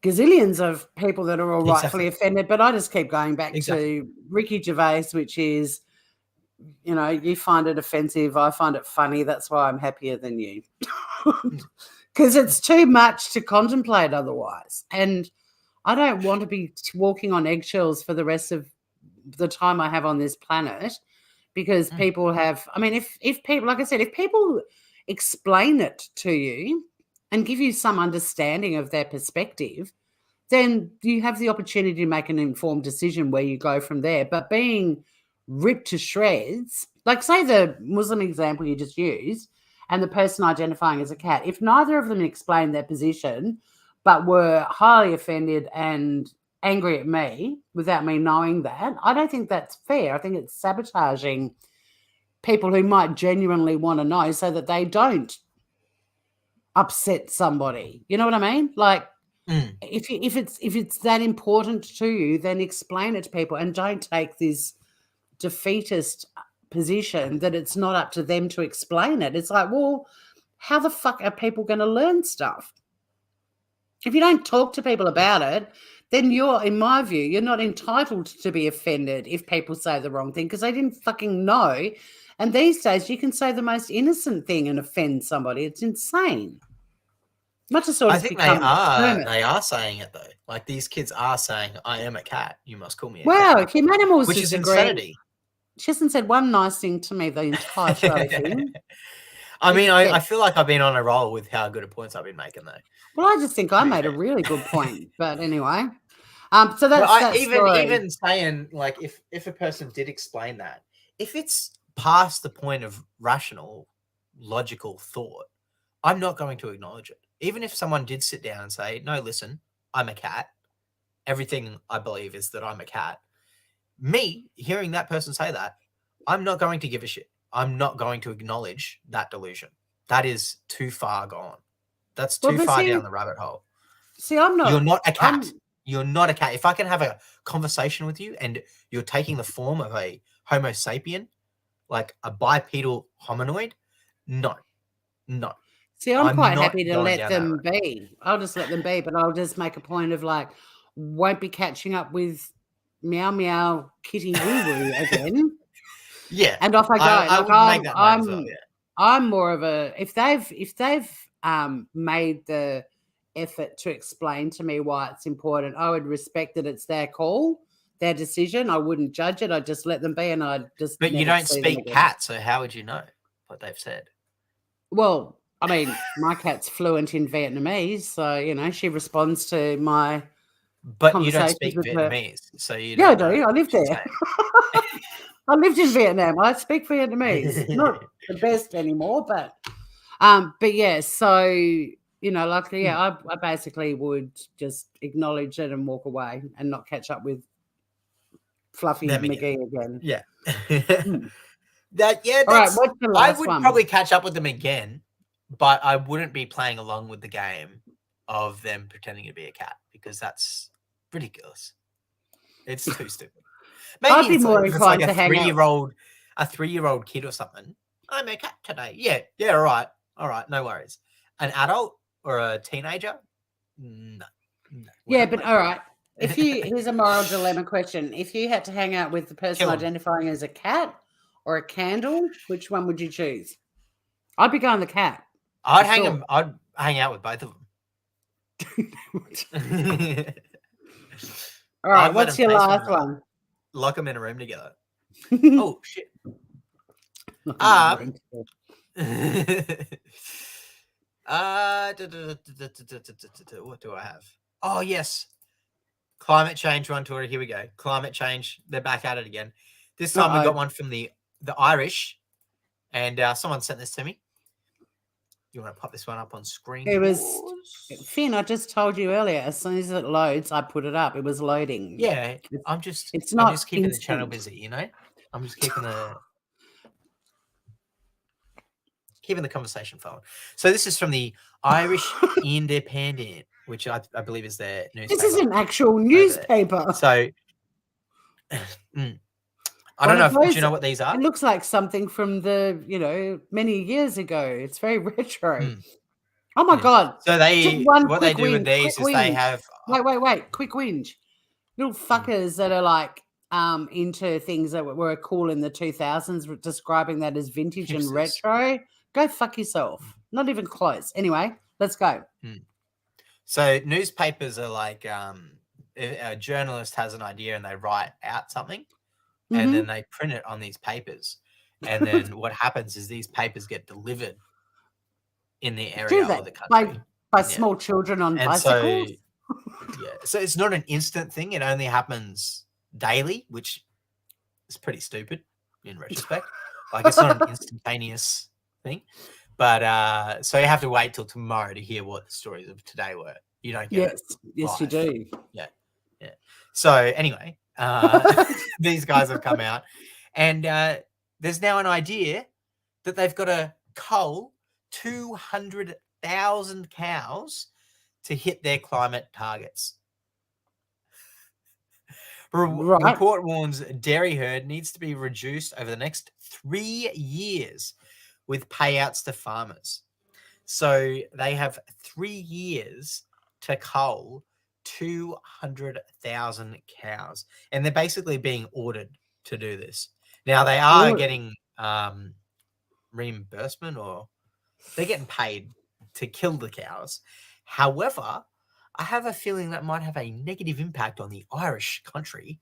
gazillions of people that are all rightfully offended. But I just keep going back to Ricky Gervais, which is, you find it offensive, I find it funny. That's why I'm happier than you, because it's too much to contemplate otherwise. And I don't want to be walking on eggshells for the rest of the time I have on this planet, because people have, I mean, if people, like I said, if people explain it to you and give you some understanding of their perspective, then you have the opportunity to make an informed decision where you go from there. But being ripped to shreds, like say the Muslim example you just used, and the person identifying as a cat, if neither of them explained their position but were highly offended and angry at me without me knowing that, I don't think that's fair. I think it's sabotaging people who might genuinely want to know so that they don't upset somebody. You know what I mean? Like, Mm. If it's that important to you, then explain it to people and don't take this defeatist position that it's not up to them to explain it. It's like, well, how the fuck are people going to learn stuff? If you don't talk to people about it, then in my view, you're not entitled to be offended if people say the wrong thing because they didn't fucking know. And these days, you can say the most innocent thing and offend somebody. It's insane. Much as I think they are saying it though. Like these kids are saying, "I am a cat. You must call me a cat." Wow, Kim Animals which is disagree. insanity. She hasn't said one nice thing to me the entire show. Kim. I mean, I feel like I've been on a roll with how good of points I've been making, though. Well, I just think I made a really good point. But anyway, so that's even saying like if a person did explain that, if it's past the point of rational, logical thought, I'm not going to acknowledge it. Even if someone did sit down and say, "No, listen, I'm a cat. Everything I believe is that I'm a cat." Me hearing that person say that, I'm not going to give a shit. I'm not going to acknowledge that delusion. That is too far gone. That's too far down the rabbit hole. See, I'm not. You're not a cat. You're not a cat. If I can have a conversation with you and you're taking the form of a Homo sapien, like a bipedal hominoid, no. See, I'm quite happy to let them be. I'll just let them be, but I'll just make a point of like, won't be catching up with meow meow kitty woo woo again. Yeah, and off I go. I would make that as well, yeah. I'm more of a if they've made the effort to explain to me why it's important, I would respect that it's their call, their decision. I wouldn't judge it. I'd just let them be, and I'd just. But you don't speak cat, so how would you know what they've said? Well, I mean, my cat's fluent in Vietnamese, so she responds to my. But you don't speak Vietnamese, so you. Yeah, I do. I live there. I lived in Vietnam. I speak Vietnamese. Not the best anymore, but yeah. So I basically would just acknowledge it and walk away and not catch up with Fluffy McGee again. Yeah. All right, what's the last I would one? probably catch up with them again, but I wouldn't be playing along with the game of them pretending to be a cat because that's ridiculous. It's too stupid. Maybe I'd be more inclined like to hang out. A 3-year-old kid or something. I'm a cat today. Yeah, all right, no worries. An adult or a teenager? No. Yeah, but all right. Here's a moral dilemma question. If you had to hang out with the person identifying as a cat or a candle, which one would you choose? I'd be going the cat. I'd hang out with both of them. All right, what's your last one? Lock them in a room together. Oh shit. What do I have? Oh yes. Climate change one, Tori. Here we go. Climate change. They're back at it again. This time we got one from the Irish, and someone sent this to me. You want to pop this one up on screen? It was Finn. I just told you earlier. As soon as it loads, I put it up. It was loading. Yeah, I'm just keeping the channel busy. I'm just keeping the conversation flowing. So this is from the Irish Independent, which I believe is their newspaper. This is an actual newspaper. So I don't know. Do you know what these are? It looks like something from the many years ago. It's very retro. Oh my god! So what they do with these is they have. Wait! Quick whinge. Little fuckers that are like into things that were cool in the 2000s, describing that as vintage and retro. Go fuck yourself. Not even close. Anyway, let's go. So newspapers are like a journalist has an idea and they write out something. And then they print it on these papers. And then what happens is these papers get delivered in the area of the country. By small children on bicycles? So it's not an instant thing. It only happens daily, which is pretty stupid in retrospect. Like it's not an instantaneous thing. But so you have to wait till tomorrow to hear what the stories of today were. You don't get it. Yes, you do. Yeah. So anyway, these guys have come out and there's now an idea that they've got to cull 200,000 cows to hit their climate targets. Right. Report warns dairy herd needs to be reduced over the next 3 years with payouts to farmers. So they have 3 years to cull 200,000 cows, and they're basically being ordered to do this. Now they are getting reimbursement, or they're getting paid to kill the cows. However, I have a feeling that might have a negative impact on the Irish country,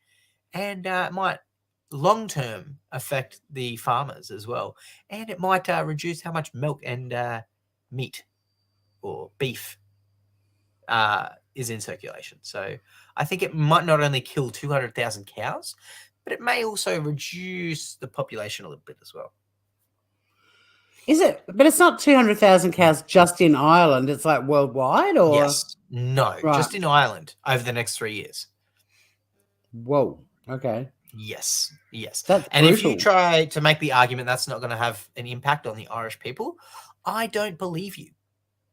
and might long-term affect the farmers as well. And it might reduce how much milk and meat or beef is in circulation. So I think it might not only kill 200,000 cows, but it may also reduce the population a little bit as well. Is it? But it's not 200,000 cows just in Ireland. It's like worldwide, or Yes. No, Right. just in Ireland over the next 3 years. Whoa. Okay. Yes. That's And if you brutal. try to make the argument that's not going to have an impact on the Irish people, I don't believe you.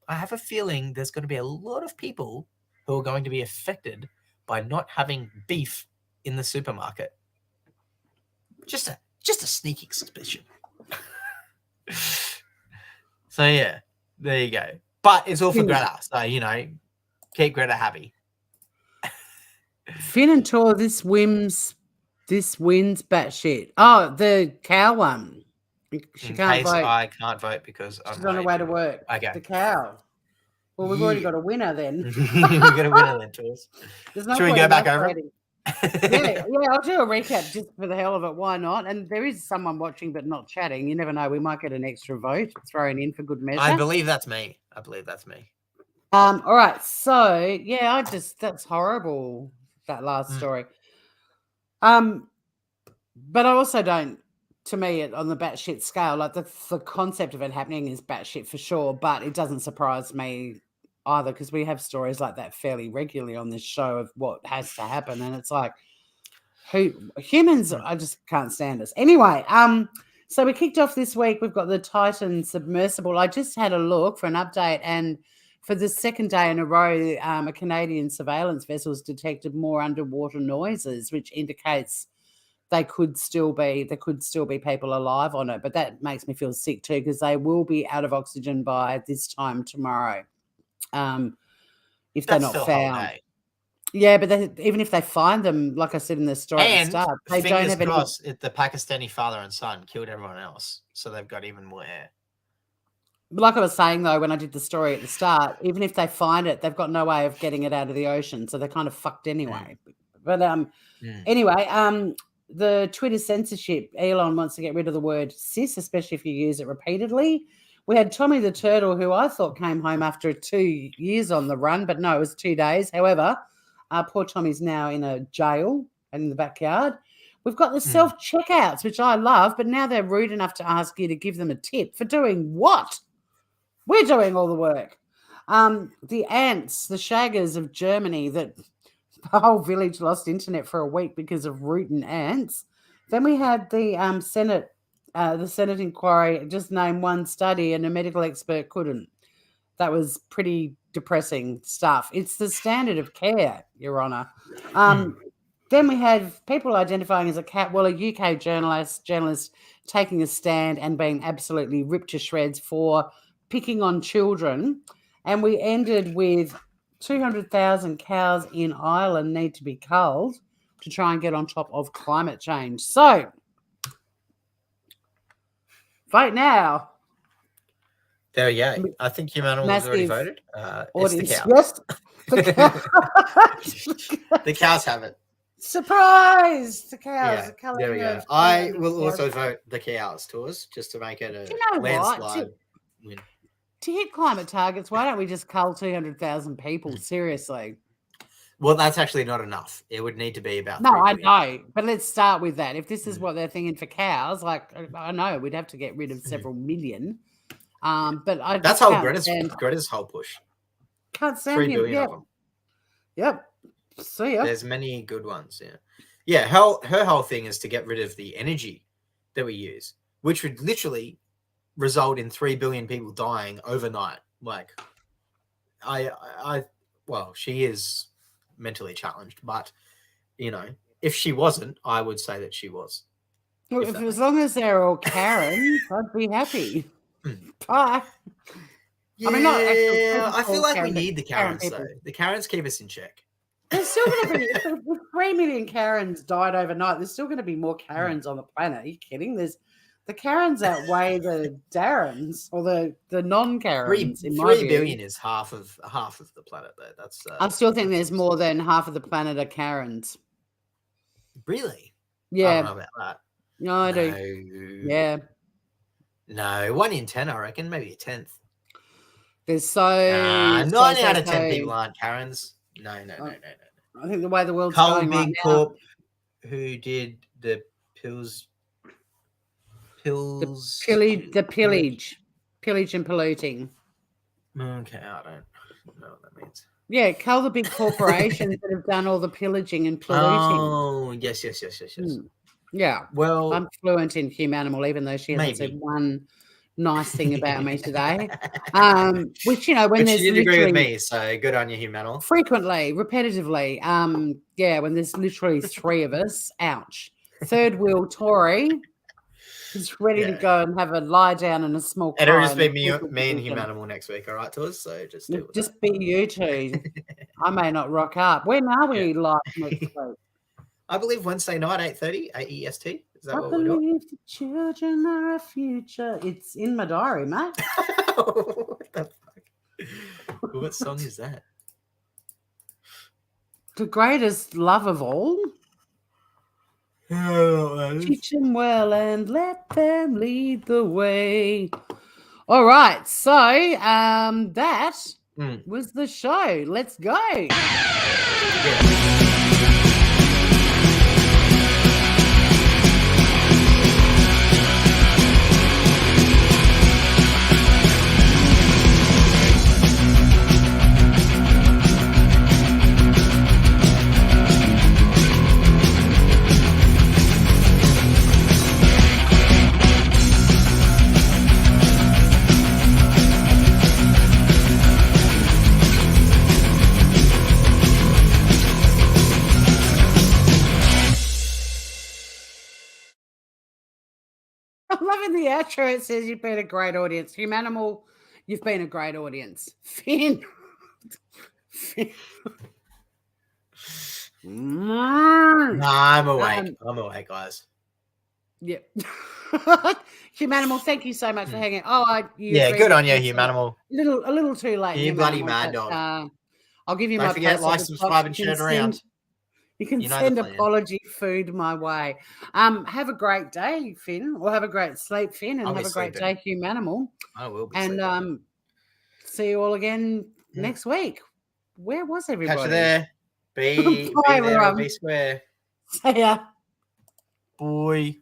I have a feeling there's going to be a lot of people who are going to be affected by not having beef in the supermarket. Just a sneaking suspicion. So yeah, there you go. But it's all for Greta, so keep Greta happy. Finn and Tor, this wins batshit. Oh, the cow one. She In can't case vote. I can't vote because She's on her way to work. Okay. The cow. Well, we've already Yeah. got a winner then. We're gonna win it then, Tools. There's no Should we point go in back us over it? voting. Yeah, I'll do a recap just for the hell of it. Why not? And there is someone watching but not chatting. You never know. We might get an extra vote thrown in for good measure. I believe that's me. All right. So yeah, that's horrible. That last story. But I also don't. To me, on the batshit scale, like the concept of it happening is batshit for sure. But it doesn't surprise me either, because we have stories like that fairly regularly on this show of what has to happen, and it's like, humans, I just can't stand us. Anyway, so we kicked off this week. We've got the Titan submersible. I just had a look for an update, and for the second day in a row, a Canadian surveillance vessel has detected more underwater noises, which indicates there could still be people alive on it. But that makes me feel sick too, because they will be out of oxygen by this time tomorrow. If they're not found. Yeah, but even if they find them, like I said in the story at the start, they don't have any. The Pakistani father and son killed everyone else, so they've got even more air. Like I was saying though, when I did the story at the start, even if they find it, they've got no way of getting it out of the ocean, so they're kind of fucked anyway. But anyway, the Twitter censorship. Elon wants to get rid of the word cis, especially if you use it repeatedly. We had Tommy the Turtle, who I thought came home after 2 years on the run, but no, it was 2 days. However, poor Tommy's now in a jail and in the backyard. We've got the self-checkouts, which I love, but now they're rude enough to ask you to give them a tip for doing what? We're doing all the work. The ants, the shaggers of Germany, that the whole village lost internet for a week because of rootin' ants. Then we had the Senate inquiry just named one study and a medical expert couldn't. That was pretty depressing stuff. It's the standard of care, Your Honour. Then we have people identifying as a UK journalist taking a stand and being absolutely ripped to shreds for picking on children. And we ended with 200,000 cows in Ireland need to be culled to try and get on top of climate change. So, vote now. There we go. I think humanity has already voted. It's the cows. Yes, the cows. The cows have it. Surprise! The cows. Yeah, there we go. I will also vote the cows, Tours, just to make it a landslide win. To hit climate targets, why don't we just cull 200,000 people? Seriously. Well, that's actually not enough. It would need to be about. No, I know, but let's start with that. If this is what they're thinking for cows, like I know we'd have to get rid of several million. But that's how Greta's whole push. Can't stand 3 billion of them. Yep. See ya. There's many good ones. Yeah. Her whole thing is to get rid of the energy that we use, which would literally result in 3 billion people dying overnight. Like, I well, she is mentally challenged, but you know, if she wasn't, I would say that she was. Well, If if that as makes long as they're all Karens, I'd be happy. Bye. Yeah, I mean, not actual I feel physical like we Karen, but need the Karen Karens though. people. The Karens keep us in check. There's still going to be, if 3 million Karens died overnight, there's still going to be more Karens on the planet. Are you kidding? The Karens outweigh the Darrens or the non-Karens. In my 3 view, billion is half of the planet though. That's I still think there's more than half of the planet are Karens. really. I Yeah, don't know about that. no, I do. No. Yeah, No, 1 in 10, I reckon, maybe a 10th. there's so 9 so, out of 10 so- people aren't Karens. No. I think the way the world's Carl going right Big now, Corp, who did the pills, the pillage and polluting. Okay, I don't know what that means. Yeah, cull the big corporations that have done all the pillaging and polluting. Oh, yes. Yeah, Well, I'm fluent in humanimal, even though she hasn't said maybe. one nice thing about me today. Which, when but there's you did agree with literally me, so good on you, Humanal. frequently, repetitively, when there's literally 3 of us, ouch. Third wheel Tori is ready to Yeah. go and have a lie down in a small car. It'll just be in me the and position. Humanimal next week, all right, to us. So just do it. Just be you two. I may not rock up. When are we live next week? I believe Wednesday night, 8:30, AEST. Is that I what we're doing? believe the children are our future. It's in my diary, mate. What the fuck? What song is that? The greatest love of all. Teach them well and let them lead the way. All right, so that was the show. Let's go. Yeah. I'm loving the outro. It says you've been a great audience. Humanimal, you've been a great audience. Finn. Nah, I'm awake. I'm awake, guys. Yep. Humanimal, thank you so much for hanging. Yeah, good on you, Humanimal. A little too late. You bloody Humanimal, mad but, dog. I'll give you Don't my forget, personal like, subscribe, and response. share it around. You can You know the send plan. apology food my way. Have a great day, Finn, or have a great sleep, Finn, and I'll have be a great sleeping. day, Humanimal. I will be And sleeping. see you all again next week. Where was everybody? Catch you there. Be Bye, there or everyone. be square. See ya. Boy.